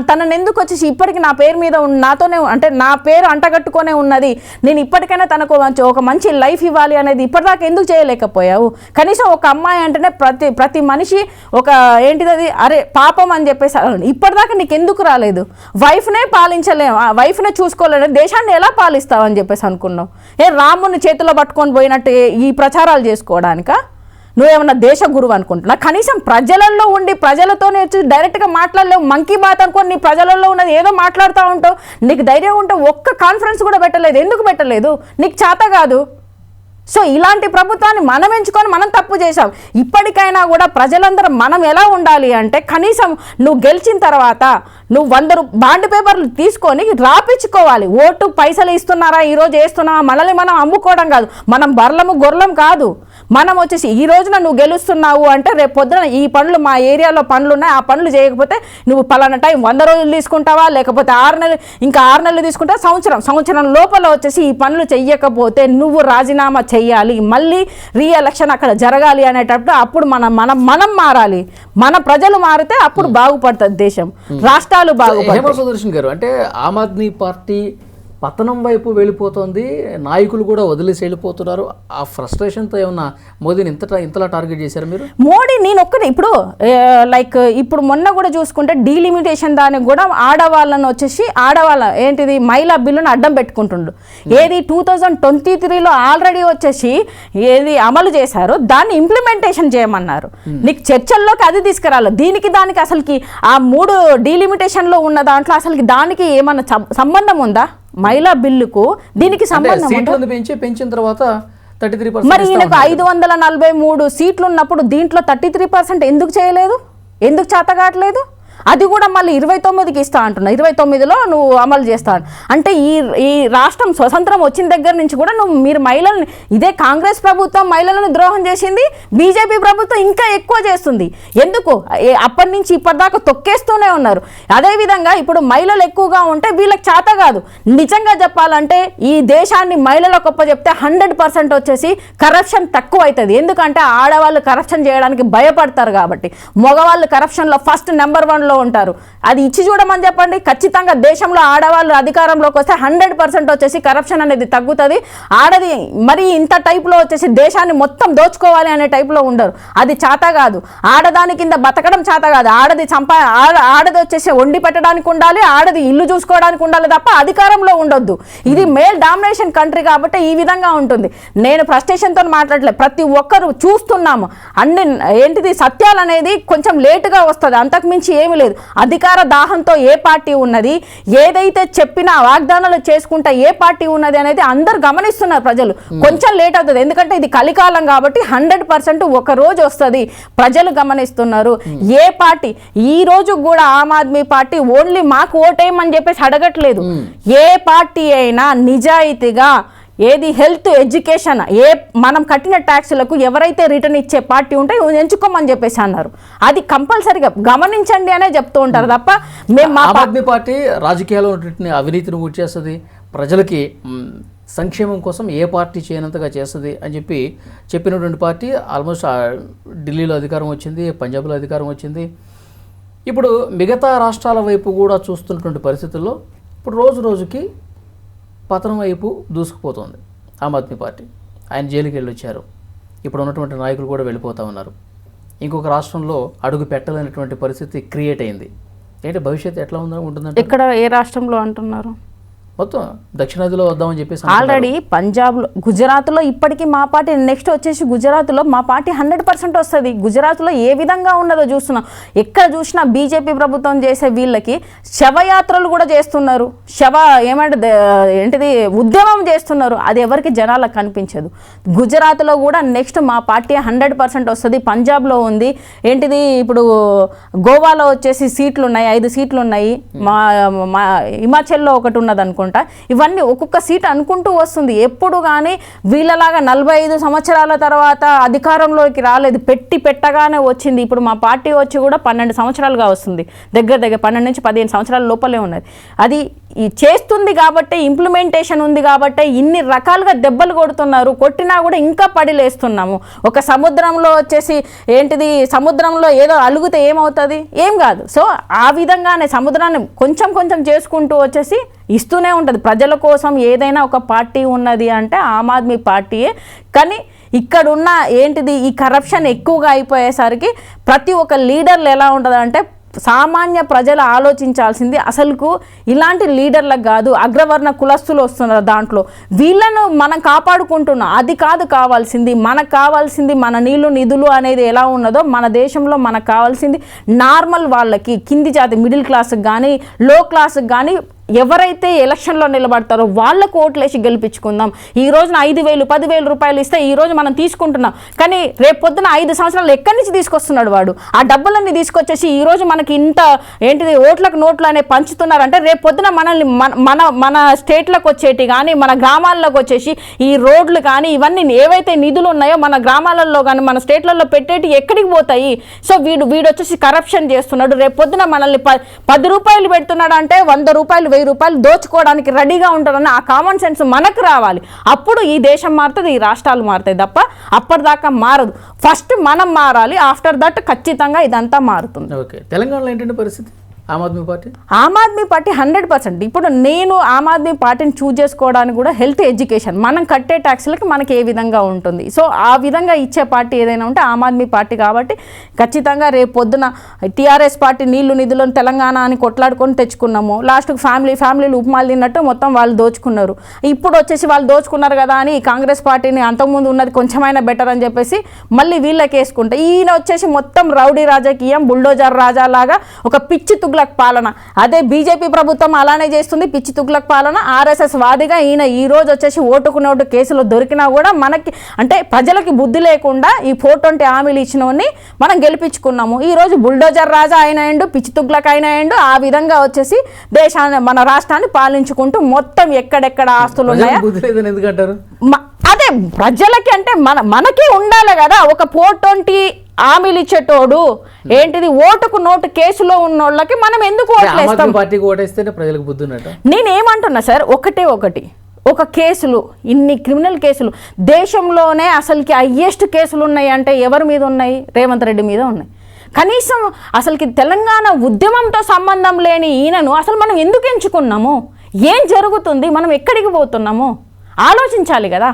C: తనని ఎందుకు వచ్చేసి ఇప్పటికి నా పేరు మీద నాతోనే అంటే నా పేరు అంటగట్టుకొనే ఉన్నది, నేను ఇప్పటికైనా తనకు ఒక మంచి లైఫ్ ఇవ్వాలి అనేది ఇప్పటిదాకా ఎందుకు చేయలేకపోయావు? కనీసం ఒక అమ్మాయి అంటేనే ప్రతి మనిషి ఒక ఏంటిది అరే పాపం అని చెప్పేసి ఇప్పటిదాకా నీకు ఎందుకు రాలేదు? వైఫ్నే పాలించలేము, వైఫ్నే చూసుకోలేము, దేశాన్ని ఎలా పాలిస్తావు అని చెప్పేసి అనుకున్నావు. రాముని చేతిలో పట్టుకొని పోయినట్టు ఈ ప్రచారాలు చేసుకోవడానిక నువ్వేమన్నా దేశ గురువు అనుకుంటున్నా? కనీసం ప్రజలలో ఉండి ప్రజలతోనే వచ్చి డైరెక్ట్గా మాట్లాడలేవు. మంకీ బాత్ అనుకోని నీ ప్రజలలో ఉన్నది ఏదో మాట్లాడుతూ ఉంటావు. నీకు ధైర్యం ఉంటే ఒక్క కాన్ఫరెన్స్ కూడా పెట్టలేదు. ఎందుకు పెట్టలేదు? నీకు చేత కాదు. సో ఇలాంటి ప్రభుత్వాన్ని మనం ఎంచుకొని మనం తప్పు చేసాం. ఇప్పటికైనా కూడా ప్రజలందరం మనం ఎలా ఉండాలి అంటే, కనీసం నువ్వు గెలిచిన తర్వాత నువ్వు 100 బాండ్ పేపర్లు తీసుకొని రాపించుకోవాలి. ఓటు పైసలు ఇస్తున్నారా, ఈరోజు వేస్తున్నావా, మనల్ని మనం అమ్ముకోవడం కాదు, మనం బర్లము గొర్రెలం కాదు. మనం వచ్చేసి ఈ రోజున నువ్వు గెలుస్తున్నావు అంటే రేపు పొద్దున ఈ పనులు మా ఏరియాలో పనులు ఉన్నాయి, ఆ పనులు చేయకపోతే నువ్వు పలానా టైం 100 రోజులు తీసుకుంటావా, లేకపోతే 6 నెలలు, ఇంకా 6 నెలలు తీసుకుంటావా, సంవత్సరం లోపల వచ్చేసి ఈ పనులు చెయ్యకపోతే నువ్వు రాజీనామా చెయ్యాలి, మళ్ళీ రీఎలక్షన్ అక్కడ జరగాలి అనేటప్పుడు అప్పుడు మనం మారాలి. మన ప్రజలు మారితే అప్పుడు బాగుపడుతుంది దేశం, రాష్ట్రాలు బాగుపడతాయి.
B: హేమ సుదర్శన్ గారు, అంటే ఆమ్ ఆద్మీ పార్టీ పతనం వైపు వెళ్ళిపోతుంది, నాయకులు కూడా వదిలేసి వెళ్ళిపోతున్నారు. ఆ ఫ్రస్ట్రేషన్తో ఏమన్నా మోదీని ఇంతలా టార్గెట్ చేశారు మీరు?
C: మోడీ నేను ఒక్కటి ఇప్పుడు లైక్ ఇప్పుడు మొన్న కూడా చూసుకుంటే డీలిమిటేషన్ దానికి కూడా ఆడవాళ్ళని వచ్చేసి ఏంటిది మహిళా బిల్లును అడ్డం పెట్టుకుంటుండు. ఏది 2023లో ఆల్రెడీ వచ్చేసి ఏది అమలు చేశారో దాన్ని ఇంప్లిమెంటేషన్ చేయమన్నారు. నీకు చర్చల్లోకి అది తీసుకురాలి. దానికి అసలుకి ఆ 3 డీలిమిటేషన్లో ఉన్న దాంట్లో అసలుకి దానికి ఏమన్నా సంబంధం ఉందా? మహిళా బిల్లుకు దీనికి సంబంధం
B: పెంచిన తర్వాత 33%.
C: మరి ఈయనకు 543 సీట్లు ఉన్నప్పుడు దీంట్లో 33% ఎందుకు చేయలేదు, ఎందుకు చేతగాట్లేదు? అది కూడా మళ్ళీ 29కి ఇస్తా అంటున్నా, 29లో నువ్వు అమలు చేస్తాను అంటే ఈ రాష్ట్రం స్వతంత్రం వచ్చిన దగ్గర నుంచి కూడా మీరు మహిళల్ని, ఇదే కాంగ్రెస్ ప్రభుత్వం మహిళలను ద్రోహం చేసింది, బీజేపీ ప్రభుత్వం ఇంకా ఎక్కువ చేస్తుంది. ఎందుకు? అప్పటి నుంచి ఇప్పటిదాకా తొక్కేస్తూనే ఉన్నారు. అదేవిధంగా ఇప్పుడు మహిళలు ఎక్కువగా ఉంటే వీళ్ళకి చేత కాదు. నిజంగా చెప్పాలంటే ఈ దేశాన్ని మహిళల గొప్ప చెప్తే 100% వచ్చేసి కరప్షన్ తక్కువ అవుతుంది. ఎందుకంటే ఆడవాళ్ళు కరప్షన్ చేయడానికి భయపడతారు కాబట్టి. మగవాళ్ళు కరప్షన్లో ఫస్ట్ నెంబర్ 1లో ఉంటారు. అది ఇచ్చి చూడమని చెప్పండి, ఖచ్చితంగా దేశంలో ఆడవాళ్ళు అధికారంలోకి వస్తే 100% వచ్చేసి కరప్షన్ అనేది తగ్గుతుంది. ఆడది మరి ఇంత టైప్లో వచ్చేసి దేశాన్ని మొత్తం దోచుకోవాలి అనే టైప్లో ఉండరు. అది చేత కాదు. ఆడదాని కింద బతకడం చేత కాదు. ఆడది వచ్చేసి వండి పెట్టడానికి ఉండాలి, ఆడది ఇల్లు చూసుకోవడానికి ఉండాలి తప్ప అధికారంలో ఉండొద్దు. ఇది మేల్ డామినేషన్ కంట్రీ కాబట్టి ఈ విధంగా ఉంటుంది. నేను ఫ్రస్ట్రేషన్తో మాట్లాడలేదు, ప్రతి ఒక్కరు చూస్తున్నాము. ఏంటిది సత్యాలు అనేది కొంచెం లేటుగా వస్తుంది, అంతకుమించి ఏమి లేదు. అధికార దాహంతో ఏ పార్టీ ఉన్నది, ఏదైతే చెప్పినా వాగ్దానాలు చేసుకుంటా ఏ పార్టీ ఉన్నది అనేది అందరు గమనిస్తున్నారు. ప్రజలు కొంచెం లేట్ అవుతుంది, ఎందుకంటే ఇది కలికాలం కాబట్టి 100% ఒక రోజు వస్తుంది. ప్రజలు గమనిస్తున్నారు. ఏ పార్టీ ఈ రోజు కూడా ఆమ్ ఆద్మీ పార్టీ ఓన్లీ మాకు ఓటేయమని చెప్పేసి అడగట్లేదు. ఏ పార్టీ అయినా నిజాయితీగా ఏది హెల్త్, ఎడ్యుకేషన్, మనం కట్టిన ట్యాక్సులకు ఎవరైతే రిటర్న్ ఇచ్చే పార్టీ ఉంటే ఎంచుకోమని చెప్పేసి అన్నారు. అది కంపల్సరీగా గమనించండి అనే చెప్తూ ఉంటారు తప్ప మేము
B: ఆమ్ ఆద్మీ పార్టీ రాజకీయాల్లో అవినీతిని ఊడి చేస్తుంది, ప్రజలకి సంక్షేమం కోసం ఏ పార్టీ చేయనంతగా చేస్తుంది అని చెప్పినటువంటి పార్టీ. ఆల్మోస్ట్ ఢిల్లీలో అధికారం వచ్చింది, పంజాబ్లో అధికారం వచ్చింది. ఇప్పుడు మిగతా రాష్ట్రాల వైపు కూడా చూస్తున్నటువంటి పరిస్థితుల్లో ఇప్పుడు రోజుకి పతనం వైపు దూసుకుపోతుంది ఆమ్ ఆద్మీ పార్టీ. ఆయన జైలుకి వెళ్ళి వచ్చారు, ఇప్పుడు ఉన్నటువంటి నాయకులు కూడా వెళ్ళిపోతూ ఉన్నారు. ఇంకొక రాష్ట్రంలో అడుగు పెట్టలేనటువంటి పరిస్థితి క్రియేట్ అయింది. ఏంటి భవిష్యత్తు ఎట్లా ఉంటుందంటే?
C: ఇక్కడ ఏ రాష్ట్రంలో అంటున్నారు?
B: మొత్తం దక్షిణాదిలో వద్దామని చెప్పేసి
C: ఆల్రెడీ పంజాబ్లో, గుజరాత్లో ఇప్పటికీ మా పార్టీ, నెక్స్ట్ వచ్చేసి గుజరాత్లో మా పార్టీ 100% వస్తుంది. గుజరాత్లో ఏ విధంగా ఉన్నదో చూస్తున్నాం. ఎక్కడ చూసినా బీజేపీ ప్రభుత్వం చేసే వీళ్ళకి శవయాత్రలు కూడా చేస్తున్నారు, ఏంటిది ఉద్యమం చేస్తున్నారు. అది ఎవరికి జనాలకు కనిపించదు. గుజరాత్లో కూడా నెక్స్ట్ మా పార్టీ 100% వస్తుంది. పంజాబ్లో ఉంది, ఏంటిది ఇప్పుడు గోవాలో వచ్చేసి సీట్లు ఉన్నాయి, 5 సీట్లు ఉన్నాయి. మా హిమాచల్లో ఒకటి ఉన్నది అనుకుంటా. ఇవన్నీ ఒక్కొక్క సీట్ అనుకుంటూ వస్తుంది. ఎప్పుడు కానీ వీళ్ళలాగా 45 సంవత్సరాల తర్వాత అధికారంలోకి రాలేదు, పెట్టగానే వచ్చింది. ఇప్పుడు మా పార్టీ వచ్చి కూడా 12 సంవత్సరాలుగా వస్తుంది, దగ్గర 12 నుంచి 15 సంవత్సరాల లోపలే ఉన్నది. అది చేస్తుంది కాబట్టి, ఇంప్లిమెంటేషన్ ఉంది కాబట్టి ఇన్ని రకాలుగా దెబ్బలు కొడుతున్నారు. కొట్టినా కూడా ఇంకా పడిలేస్తున్నాము. ఒక సముద్రంలో వచ్చేసి ఏంటిది, సముద్రంలో ఏదో అలుగుతే ఏమవుతుంది? ఏం కాదు. సో ఆ విధంగానే సముద్రాన్ని కొంచెం చేసుకుంటూ వచ్చేసి ఇస్తూనే ఉంటుంది. ప్రజల కోసం ఏదైనా ఒక పార్టీ ఉన్నది అంటే ఆమ్ ఆద్మీ పార్టీయే. కానీ ఇక్కడున్న ఏంటిది ఈ కరప్షన్ ఎక్కువగా అయిపోయేసరికి ప్రతి ఒక్క లీడర్లు ఎలా ఉంటుందంటే, సామాన్య ప్రజలు ఆలోచించాల్సింది అసలుకు ఇలాంటి లీడర్లకు కాదు, అగ్రవర్ణ కులస్తులు వస్తున్నారు దాంట్లో, వీళ్ళను మనం కాపాడుకుంటున్నాం. అది కాదు కావాల్సింది. మనకు కావాల్సింది మన నీళ్లు నిధులు అనేది ఎలా ఉన్నదో మన దేశంలో మనకు కావాల్సింది నార్మల్ వాళ్ళకి, కింది జాతి మిడిల్ క్లాస్కి కానీ లో క్లాస్కి కానీ ఎవరైతే ఎలక్షన్లో నిలబడతారో వాళ్ళకు ఓట్లేసి గెలిపించుకుందాం. ఈ రోజున 5,000 10,000 రూపాయలు ఇస్తే ఈ రోజు మనం తీసుకుంటున్నాం, కానీ రేపు పొద్దున 5 సంవత్సరాలు ఎక్కడి నుంచి తీసుకొస్తున్నాడు వాడు? ఆ డబ్బులన్నీ తీసుకొచ్చేసి ఈ రోజు మనకి ఇంత ఓట్లకు నోట్లు అనే పంచుతున్నారంటే రేపు పొద్దున మనల్ని మన స్టేట్లకు వచ్చేటి కానీ మన గ్రామాల్లోకి వచ్చేసి ఈ రోడ్లు కానీ ఇవన్నీ ఏవైతే నిధులు ఉన్నాయో మన గ్రామాలలో కానీ మన స్టేట్లలో పెట్టేటి ఎక్కడికి పోతాయి? సో వీడు వచ్చేసి కరప్షన్ చేస్తున్నాడు. రేపు పొద్దున మనల్ని 10 రూపాయలు పెడుతున్నాడు అంటే 100 రూపాయలు 1000 రూపాయలు దోచుకోవడానికి రెడీగా ఉంటారని ఆ కామన్ సెన్స్ మనకు రావాలి. అప్పుడు ఈ దేశం మారుతుంది, ఈ రాష్ట్రాలు మారుతాయి తప్ప అప్పటిదాకా మారదు. ఫస్ట్ మనం మారాలి, ఆఫ్టర్ దట్ ఖచ్చితంగా ఇదంతా మారుతుంది.
B: ఓకే, తెలంగాణలో ఏంటంటే పరిస్థితి? ఆమ్ ఆద్మీ పార్టీ 100%. ఇప్పుడు నేను ఆమ్ ఆద్మీ పార్టీని చూజ్ చేసుకోవడానికి కూడా హెల్త్ ఎడ్యుకేషన్, మనం కట్టే ట్యాక్స్లకి మనకి ఏ విధంగా ఉంటుంది, సో ఆ విధంగా ఇచ్చే పార్టీ ఏదైనా ఉంటే ఆమ్ ఆద్మీ పార్టీ. కాబట్టి ఖచ్చితంగా రేపు పొద్దున టీఆర్ఎస్ పార్టీ నీళ్లు నిధులను తెలంగాణ అని కొట్లాడుకొని తెచ్చుకున్నాము, లాస్ట్కి ఫ్యామిలీలు ఉప్మాలు తిన్నట్టు మొత్తం వాళ్ళు దోచుకున్నారు. ఇప్పుడు వచ్చేసి వాళ్ళు దోచుకున్నారు కదా అని కాంగ్రెస్ పార్టీని అంతకుముందు ఉన్నది కొంచెమైనా బెటర్ అని చెప్పేసి మళ్ళీ వీళ్ళకి వేసుకుంటే ఈయన వచ్చేసి మొత్తం రౌడీ రాజకీయం, బుల్డోజర్ రాజా లాగా ఒక పిచ్చి తుగ్లక్ పాలన. అదే బీజేపీ ప్రభుత్వం అలానే చేస్తుంది, పిచ్చి తుగ్లక్ పాలన. ఆర్ఎస్ఎస్ వాదిగా ఈయన ఈ రోజు వచ్చేసి ఓటుకు నోటు కేసులో దొరికినా కూడా మనకి అంటే ప్రజలకి బుద్ధి లేకుండా ఈ 420 హామీలు ఇచ్చినవన్నీ మనం గెలిపించుకున్నాము. ఈ రోజు బుల్డోజర్ రాజా అయినాయండు, పిచ్చి తుగ్లక్ అయినాయండు. ఆ విధంగా వచ్చేసి దేశాన్ని మన రాష్ట్రాన్ని పాలించుకుంటూ మొత్తం ఎక్కడెక్కడ ఆస్తులు ఉన్నాయా ఎందుకంటారు?
C: అదే ప్రజలకి అంటే మనకి ఉండాలి కదా ఒక 420 హామీలు ఇచ్చేటోడు. ఏంటిది ఓటుకు నోటు కేసులో ఉన్నోళ్ళకి మనం ఎందుకు ఓట్లేస్తాం? నేనేమంటున్నా సార్, ఒకటి ఒక కేసులు, ఇన్ని క్రిమినల్ కేసులు దేశంలోనే అసలుకి హైయెస్ట్ కేసులు ఉన్నాయి అంటే ఎవరి మీద ఉన్నాయి? రేవంత్ రెడ్డి మీద ఉన్నాయి. కనీసం అసలుకి తెలంగాణ ఉద్యమంతో సంబంధం లేని ఈయనను అసలు మనం ఎందుకు ఎంచుకున్నాము? ఏం జరుగుతుంది? మనం ఎక్కడికి పోతున్నాము? ఆలోచించాలి కదా.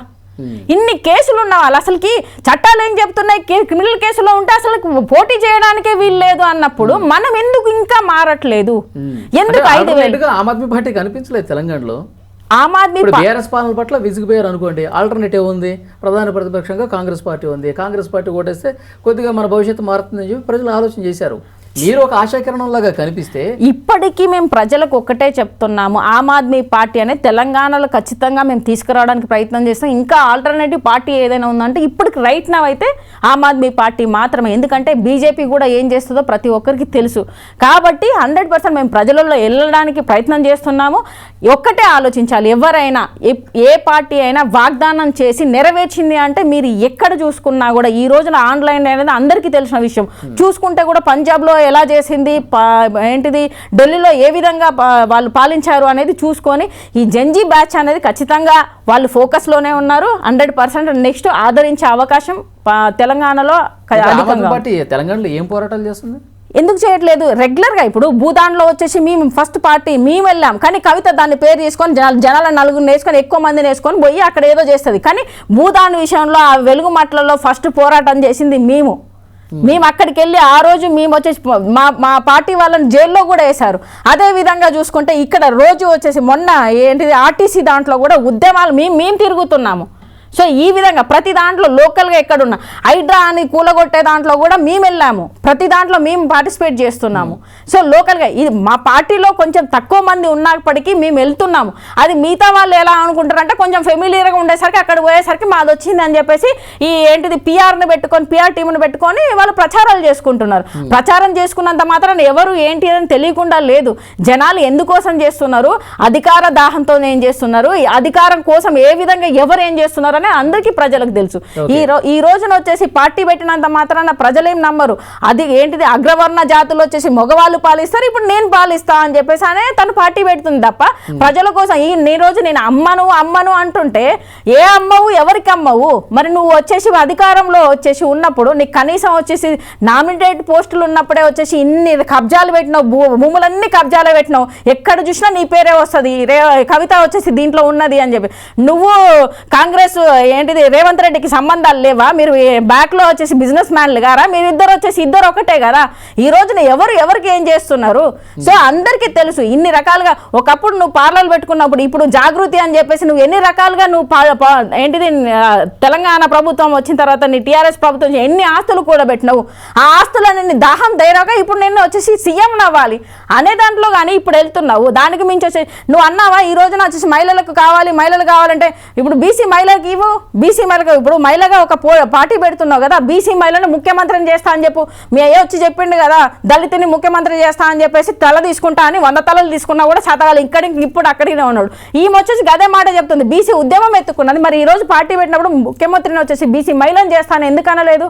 C: ఇన్ని కేసులు ఉన్న వాళ్ళు అసలుకి చట్టాలు ఏం చెప్తున్నాయి? క్రిమినల్ కేసులో ఉంటే అసలు పోటీ చేయడానికే వీలు లేదు అన్నప్పుడు మనం ఎందుకు ఇంకా మారట్లేదు? ఎందుకు 5,000
B: ఆమ్ ఆద్మీ పార్టీ కనిపించలేదు తెలంగాణలో?
C: ఆమ్ ఆద్మీ
B: బీఆర్ఎస్ పాలన పట్ల విసిగిపోయారు అనుకోండి. ఆల్టర్నేటివ్ ఉంది, ప్రధాన ప్రతిపక్షంగా కాంగ్రెస్ పార్టీ ఉంది. కాంగ్రెస్ పార్టీ ఓటేస్తే కొద్దిగా మన భవిష్యత్తు మారుతుందని చెప్పి ప్రజలు ఆలోచన చేశారు. మీరు ఒక ఆశాకిరణంలాగా కనిపిస్తే
C: ఇప్పటికీ మేము ప్రజలకు ఒక్కటే చెప్తున్నాము, ఆమ్ ఆద్మీ పార్టీ అనేది తెలంగాణలో ఖచ్చితంగా మేము తీసుకురావడానికి ప్రయత్నం చేస్తాం. ఇంకా ఆల్టర్నేటివ్ పార్టీ ఏదైనా ఉందంటే ఇప్పటికి రైట్ నౌ అయితే ఆమ్ ఆద్మీ పార్టీ మాత్రమే. ఎందుకంటే బీజేపీ కూడా ఏం చేస్తుందో ప్రతి ఒక్కరికి తెలుసు. కాబట్టి 100% మేము ప్రజలలో వెళ్ళడానికి ప్రయత్నం చేస్తున్నాము. ఒక్కటే ఆలోచించాలి, ఎవరైనా ఏ పార్టీ అయినా వాగ్దానం చేసి నెరవేర్చింది అంటే మీరు ఎక్కడ చూసుకున్నా కూడా ఈ రోజున ఆన్లైన్ అనేది అందరికీ తెలిసిన విషయం. చూసుకుంటే కూడా పంజాబ్లో ఎలా చేసింది, ఏంటిది ఢిల్లీలో ఏ విధంగా వాళ్ళు పాలించారు అనేది చూసుకొని ఈ జంజీ బ్యాచ్ అనేది ఖచ్చితంగా వాళ్ళు ఫోకస్లోనే ఉన్నారు. 100% నెక్స్ట్ ఆదరించే అవకాశం తెలంగాణలో
B: తెలంగాణలో ఏం పోరాటాలు చేస్తుంది?
C: ఎందుకు చేయట్లేదు? రెగ్యులర్గా ఇప్పుడు భూదాన్లో వచ్చేసి మేము ఫస్ట్ పార్టీ మేము వెళ్ళాం, కానీ కవిత దాన్ని పేరు చేసుకొని జనాల 4 వేసుకొని ఎక్కువ మందిని వేసుకొని పోయి అక్కడ ఏదో చేస్తుంది. కానీ భూదాన్ విషయంలో ఆ వెలుగు మట్లలో ఫస్ట్ పోరాటం చేసింది మేము అక్కడికి వెళ్ళి ఆ రోజు మేము వచ్చేసి మా పార్టీ వాళ్ళని జైల్లో కూడా వేశారు. అదే విధంగా చూసుకుంటే ఇక్కడ రోజు వచ్చేసి మొన్న ఏంటిది ఆర్టీసీ దాంట్లో కూడా ఉద్యమాలు మేము తిరుగుతున్నాము. సో ఈ విధంగా ప్రతి దాంట్లో లోకల్గా ఎక్కడున్నా హైడ్రా అని కూలగొట్టే దాంట్లో కూడా మేము వెళ్ళాము, ప్రతి దాంట్లో మేము పార్టిసిపేట్ చేస్తున్నాము. సో లోకల్గా ఇది మా పార్టీలో కొంచెం తక్కువ మంది ఉన్నప్పటికీ మేము వెళ్తున్నాము. అది మిగతా వాళ్ళు ఎలా అనుకుంటారంటే కొంచెం ఫెమిలియర్గా ఉండేసరికి అక్కడ పోయేసరికి మాది వచ్చింది అని చెప్పేసి ఈ ఏంటిది పిఆర్ టీంను పెట్టుకొని వాళ్ళు ప్రచారాలు చేసుకుంటున్నారు. ప్రచారం చేసుకున్నంత మాత్రం ఎవరు ఏంటి అని తెలియకుండా లేదు. జనాలు ఎందుకోసం చేస్తున్నారు, అధికార దాహంతో ఏం చేస్తున్నారు, అధికారం కోసం ఏ విధంగా ఎవరు ఏం చేస్తున్నారు అని అందరికీ ప్రజలకు తెలుసు. ఈ రోజున వచ్చేసి పార్టీ పెట్టినంత మాత్రాన ప్రజలేం నమ్మరు. అది ఏంటిది అగ్రవర్ణ జాతులు వచ్చేసి మగవాళ్ళు పాలిస్తారు, ఇప్పుడు నేను పాలిస్తా అని చెప్పేసి అనే తను పార్టీ పెడుతుంది తప్ప ప్రజల కోసం ఈ రోజు నేను అమ్మను అంటుంటే ఏ అమ్మవు, ఎవరికి అమ్మవు? మరి నువ్వు వచ్చేసి అధికారంలో వచ్చేసి ఉన్నప్పుడు నీకు కనీసం వచ్చేసి నామినేటెడ్ పోస్టులు ఉన్నప్పుడే వచ్చేసి ఇన్ని కబ్జాలు పెట్టినావు, భూములన్నీ కబ్జాలు పెట్టినావు, ఎక్కడ చూసినా నీ పేరే వస్తుంది, కవిత వచ్చేసి దీంట్లో ఉన్నది అని చెప్పి నువ్వు కాంగ్రెస్ ఏంటిది రేవంత్ రెడ్డికి సంబంధాలు లేవా? మీరు బ్యాక్లో వచ్చేసి బిజినెస్ మ్యాన్లు గారా? మీరిద్దరు వచ్చేసి ఇద్దరు ఒకటే కదా. ఈ రోజున ఎవరికి ఏం చేస్తున్నారు? సో అందరికీ తెలుసు ఇన్ని రకాలుగా. ఒకప్పుడు నువ్వు పార్లర్లు పెట్టుకున్నప్పుడు, ఇప్పుడు జాగృతి అని చెప్పేసి నువ్వు ఎన్ని రకాలుగా నువ్వు ఏంటిది తెలంగాణ ప్రభుత్వం వచ్చిన తర్వాత నీ టీఆర్ఎస్ ప్రభుత్వం ఎన్ని ఆస్తులు కూడా పెట్టినావు. ఆ ఆస్తులన్నీ దాహం ధైర్యంగా ఇప్పుడు నేను వచ్చేసి సీఎం అవ్వాలి అనే దాంట్లో కానీ ఇప్పుడు వెళ్తున్నావు. దానికి మించి వచ్చేసి నువ్వు అన్నావా ఈ రోజున వచ్చేసి మహిళలు కావాలంటే ఇప్పుడు బీసీ మహిళకి ఇవ్వు, బీసీ మహిళకు ఇప్పుడు మహిళగా ఒక పార్టీ పెడుతున్నావు కదా, బీసీ మహిళను ముఖ్యమంత్రిని చేస్తా అని చెప్పు. మీ అయ్య వచ్చి చెప్పిండు కదా దళితుని ముఖ్యమంత్రి చేస్తా అని చెప్పేసి తల తీసుకుంటా అని 100 తలలు తీసుకున్నా కూడా శాతగాలు ఇక్కడికి ఇప్పుడు అక్కడినే ఉన్నాడు. ఈమె వచ్చేసి గదే మాట చెప్తుంది, బీసీ ఉద్యమం ఎత్తుకున్నది. మరి ఈ రోజు పార్టీ పెట్టినప్పుడు ముఖ్యమంత్రిని వచ్చేసి బీసీ మహిళను చేస్తాను ఎందుకు అనలేదు?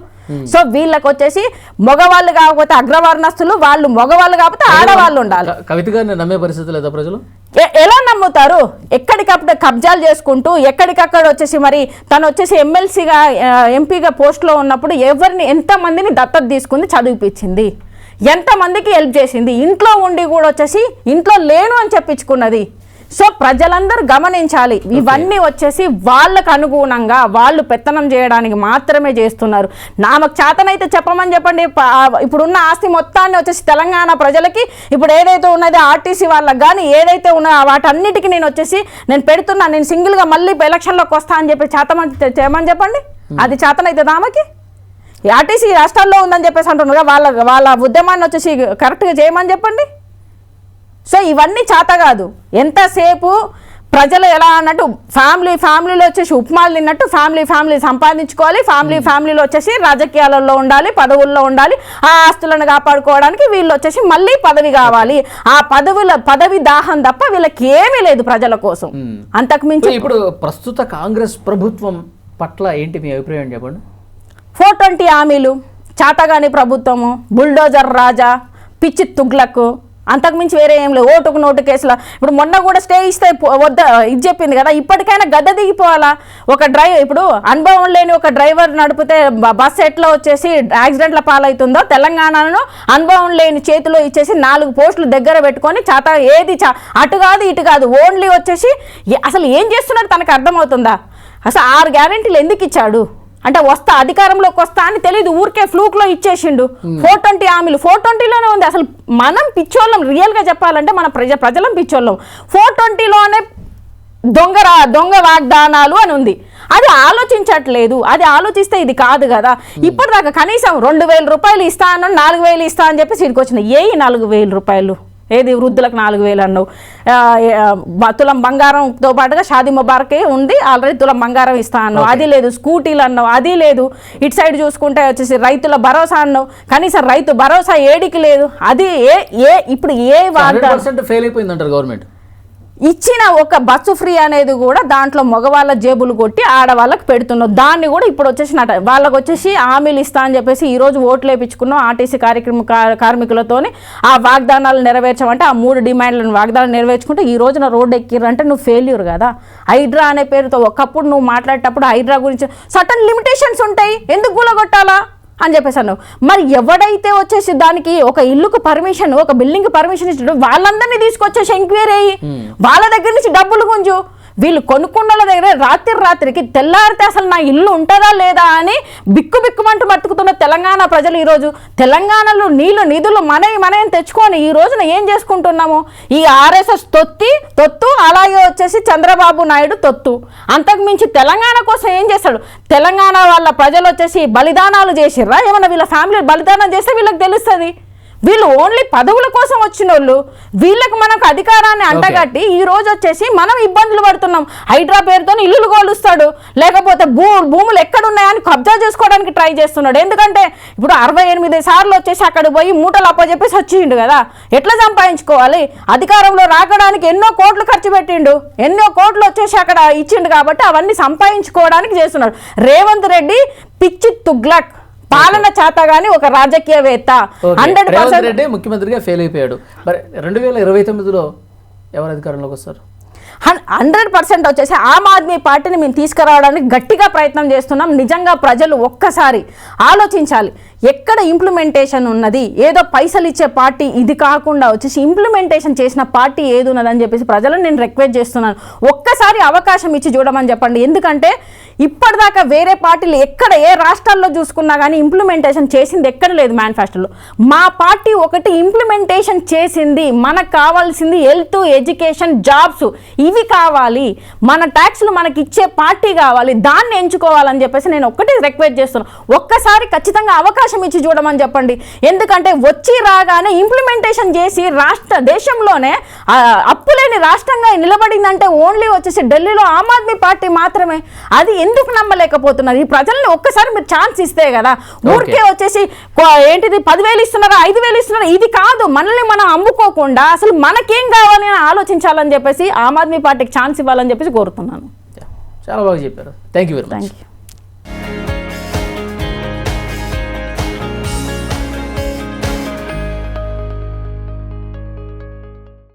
C: సో వీళ్ళకి వచ్చేసి మగవాళ్ళు కాకపోతే అగ్రవర్ణస్తులు, వాళ్ళు మగవాళ్ళు కాకపోతే ఆడవాళ్ళు ఉండాలి.
B: కవిత గారిని నమ్మే పరిస్థితి లేదా ప్రజలు?
C: ఎలా నమ్ముతారు? ఎక్కడికప్పుడు కబ్జాలు చేసుకుంటూ ఎక్కడికక్కడ వచ్చేసి మరి తను వచ్చేసి ఎమ్మెల్సీగా ఎంపీగా పోస్ట్లో ఉన్నప్పుడు ఎంతమందిని దత్తత తీసుకుంది, చదివిపించింది, ఎంతమందికి హెల్ప్ చేసింది, ఇంట్లో ఉండి కూడా వచ్చేసి ఇంట్లో లేను అని చెప్పించుకున్నది. సో ప్రజలందరూ గమనించాలి, ఇవన్నీ వచ్చేసి వాళ్ళకు అనుగుణంగా వాళ్ళు పెత్తనం చేయడానికి మాత్రమే చేస్తున్నారు. నాకు చేతనైతే చెప్పమని చెప్పండి. ఇప్పుడున్న ఆస్తి మొత్తాన్ని వచ్చేసి తెలంగాణ ప్రజలకి ఇప్పుడు ఏదైతే ఉన్నదో ఆర్టీసీ వాళ్ళకి కానీ ఏదైతే ఉన్నదో వాటన్నిటికీ నేను పెడుతున్నా, నేను సింగిల్గా మళ్ళీ ఎలక్షన్లోకి వస్తా అని చెప్పి చేయమని చెప్పండి. అది చేతనైతే ఆమెకి ఆర్టీసీ రాష్ట్రాల్లో ఉందని చెప్పేసి అంటున్నారు, వాళ్ళ ఉద్యమాన్ని వచ్చేసి కరెక్ట్గా చేయమని చెప్పండి. సో ఇవన్నీ చేత కాదు. ఎంతసేపు ప్రజలు ఎలా అన్నట్టు ఫ్యామిలీలో వచ్చేసి ఉప్మాలు తిన్నట్టు ఫ్యామిలీ సంపాదించుకోవాలి, ఫ్యామిలీలో వచ్చేసి రాజకీయాలలో ఉండాలి, పదవుల్లో ఉండాలి, ఆ ఆస్తులను కాపాడుకోవడానికి వీళ్ళు వచ్చేసి మళ్ళీ పదవి కావాలి. ఆ పదవి దాహం తప్ప వీళ్ళకి ఏమీ లేదు ప్రజల కోసం. అంతకుమించి
B: ఇప్పుడు ప్రస్తుత కాంగ్రెస్ ప్రభుత్వం పట్ల ఏంటి మీ అభిప్రాయం చెప్పండి?
C: 420 హామీలు, చాతగాని ప్రభుత్వము, బుల్డోజర్ రాజా, పిచ్చి తుగ్లకు, అంతకుమించి వేరే ఏం లేదు. ఓటుకు నోటు కేసుల ఇప్పుడు మొన్న కూడా స్టే ఇస్తే ఇది చెప్పింది కదా, ఇప్పటికైనా గద్దె దిగిపోవాలా? ఇప్పుడు అనుభవం లేని ఒక డ్రైవర్ నడిపితే బస్సు ఎట్లా వచ్చేసి యాక్సిడెంట్ల పాలవుతుందో తెలంగాణను అనుభవం లేని చేతిలో ఇచ్చేసి 4 పోస్టులు దగ్గర పెట్టుకొని అటు కాదు ఇటు కాదు ఓన్లీ వచ్చేసి అసలు ఏం చేస్తున్నాడు తనకు అర్థమవుతుందా? అసలు 6 గ్యారెంటీలు ఎందుకు ఇచ్చాడు అంటే అధికారంలోకి వస్తా అని తెలియదు, ఊరికే ఫ్లూక్లో ఇచ్చేసిండు. 420 హామీలు 420లోనే ఉంది. అసలు మనం పిచ్చోళ్ళం, రియల్గా చెప్పాలంటే మన ప్రజలం పిచ్చోళ్ళం. 420లోనే దొంగ వాగ్దానాలు అని ఉంది. అది ఆలోచించట్లేదు. అది ఆలోచిస్తే ఇది కాదు కదా. ఇప్పటిదాకా కనీసం 2,000 రూపాయలు ఇస్తా అన్నాడు, 4,000 ఇస్తా అని చెప్పేసి ఇక్కడికి వచ్చినాయి. 4,000 రూపాయలు ఏది వృద్ధులకు 4,000 అన్నావు, తులం బంగారంతో పాటుగా షాదీ ముబారకే ఉంది, ఆల్రెడీ తులం బంగారం ఇస్తా అన్నావు, అది లేదు. స్కూటీలు అన్నావు, అది లేదు. ఇటు సైడ్ చూసుకుంటే వచ్చేసి రైతుల భరోసా అన్నావు, కనీసం రైతు భరోసా ఏడికి లేదు. అది ఇప్పుడు ఏ వాగ్దానం
B: ఫెయిల్ అయిపోయిందంటారు గవర్నమెంట్.
C: ఇచ్చిన ఒక బస్సు ఫ్రీ అనేది కూడా దాంట్లో మగవాళ్ళ జేబులు కొట్టి ఆడవాళ్ళకి పెడుతున్నావు. దాన్ని కూడా ఇప్పుడు వచ్చేసి వాళ్ళకి వచ్చేసి హామీలు ఇస్తా అని చెప్పేసి ఈరోజు ఓట్లు వేయించుకున్నాం ఆర్టీసీ కార్మికులతోని. ఆ వాగ్దానాలు నెరవేర్చమంటే ఆ 3 డిమాండ్లను వాగ్దానాలు నెరవేర్చుకుంటే ఈ రోజున రోడ్డు ఎక్కిరంటే నువ్వు ఫెయిల్యూర్ కదా. హైడ్రా అనే పేరుతో ఒకప్పుడు నువ్వు మాట్లాడేటప్పుడు హైడ్రా గురించి సర్టన్ లిమిటేషన్స్ ఉంటాయి, ఎందుకు గులగొట్టాలా అని చెప్పేసి అన్నావు. మరి ఎవడైతే వచ్చేసి దానికి ఒక ఇల్లుకు పర్మిషన్, ఒక బిల్డింగ్ పర్మిషన్ ఇచ్చాడు వాళ్ళందరినీ తీసుకొచ్చేసి ఎంక్వైరీ అయ్యి వాళ్ళ దగ్గర నుంచి డబ్బులు గుంజు. వీళ్ళు కొనుక్కున్న దగ్గర రాత్రికి తెల్లారితే అసలు నా ఇల్లు ఉంటుందా లేదా అని బిక్కుమంటూ బతుకుతున్న తెలంగాణ ప్రజలు ఈరోజు తెలంగాణలో నిధులు మనని తెచ్చుకొని ఈ రోజున ఏం చేసుకుంటున్నాము? ఈ ఆర్ఎస్ఎస్ తొత్తు అలాగే వచ్చేసి చంద్రబాబు నాయుడు తొత్తు. అంతకుమించి తెలంగాణ కోసం ఏం చేస్తాడు? తెలంగాణ వాళ్ళ ప్రజలు వచ్చేసి బలిదానాలు చేసిర్రా? ఏమన్నా వీళ్ళ ఫ్యామిలీ బలిదానం చేస్తే వీళ్ళకి తెలుస్తుంది. వీళ్ళు ఓన్లీ పదవుల కోసం వచ్చిన వాళ్ళు. వీళ్ళకి మనకు అధికారాన్ని అంటగట్టి ఈ రోజు వచ్చేసి మనం ఇబ్బందులు పడుతున్నాం. హైడ్రా పేరుతో ఇల్లులు కోలుస్తాడు, లేకపోతే భూములు ఎక్కడున్నాయని కబ్జా చేసుకోవడానికి ట్రై చేస్తున్నాడు. ఎందుకంటే ఇప్పుడు 68 సార్లు వచ్చేసి అక్కడ పోయి మూటలు అప్పచెప్పేసి వచ్చిండు కదా, ఎట్లా సంపాదించుకోవాలి? అధికారంలో రాకడానికి ఎన్నో కోట్లు ఖర్చు పెట్టిండు, ఎన్నో కోట్లు వచ్చేసి అక్కడ ఇచ్చిండు కాబట్టి అవన్నీ సంపాదించుకోవడానికి చేస్తున్నాడు. రేవంత్ రెడ్డి పిచ్చి తుగ్లక్, పాలన చేత గాని ఒక రాజకీయవేత్త.
B: 100% ముఖ్యమంత్రిగా ఫెయిల్ అయిపోయాడు. మరి 2029లో ఎవరు అధికారంలోకి వస్తారు?
C: 100% వచ్చేసి ఆమ్ ఆద్మీ పార్టీని మేము తీసుకురావడానికి గట్టిగా ప్రయత్నం చేస్తున్నాం. నిజంగా ప్రజలు ఒక్కసారి ఆలోచించాలి, ఎక్కడ ఇంప్లిమెంటేషన్ ఉన్నది. ఏదో పైసలు ఇచ్చే పార్టీ ఇది కాకుండా వచ్చేసి ఇంప్లిమెంటేషన్ చేసిన పార్టీ ఏది ఉన్నదని చెప్పేసి ప్రజలను నేను రిక్వెస్ట్ చేస్తున్నాను. ఒక్కసారి అవకాశం ఇచ్చి చూడమని చెప్పండి. ఎందుకంటే ఇప్పటిదాకా వేరే పార్టీలు ఎక్కడ ఏ రాష్ట్రాల్లో చూసుకున్నా కానీ ఇంప్లిమెంటేషన్ చేసింది ఎక్కడ లేదు మేనిఫెస్టోలో. మా పార్టీ ఒకటి ఇంప్లిమెంటేషన్ చేసింది. మనకు కావాల్సింది హెల్త్, ఎడ్యుకేషన్, జాబ్స్ ఇవి కావాలి. మన ట్యాక్స్లు మనకి ఇచ్చే పార్టీ కావాలి, దాన్ని ఎంచుకోవాలని చెప్పేసి నేను ఒక్కటి రిక్వెస్ట్ చేస్తున్నాను. ఒక్కసారి ఖచ్చితంగా అవకాశం ఇచ్చి చూడమని చెప్పండి. ఎందుకంటే వచ్చి రాగానే ఇంప్లిమెంటేషన్ చేసి దేశంలోనే అప్పులేని రాష్ట్రంగా నిలబడిందంటే ఓన్లీ వచ్చేసి ఢిల్లీలో ఆమ్ ఆద్మీ పార్టీ మాత్రమే. అది ఎందుకు నమ్మలేకపోతున్నారు? ఈ ప్రజల్ని ఒక్కసారి మీరు ఛాన్స్ ఇస్తే కదా. ఊరికే వచ్చేసి ఏంటిది 10,000 ఇస్తున్నారా, 5,000 ఇస్తున్నారా, ఇది కాదు. మనల్ని మనం అమ్ముకోకుండా అసలు మనకేం కావాలి అని ఆలోచించాలని చెప్పేసి ఆమ్ ఆద్మీ పార్టీకి ఛాన్స్ ఇవ్వాలని చెప్పేసి కోరుతున్నాను.
B: చాలా బాగా చెప్పారు. Thank you very much.
C: Thank you.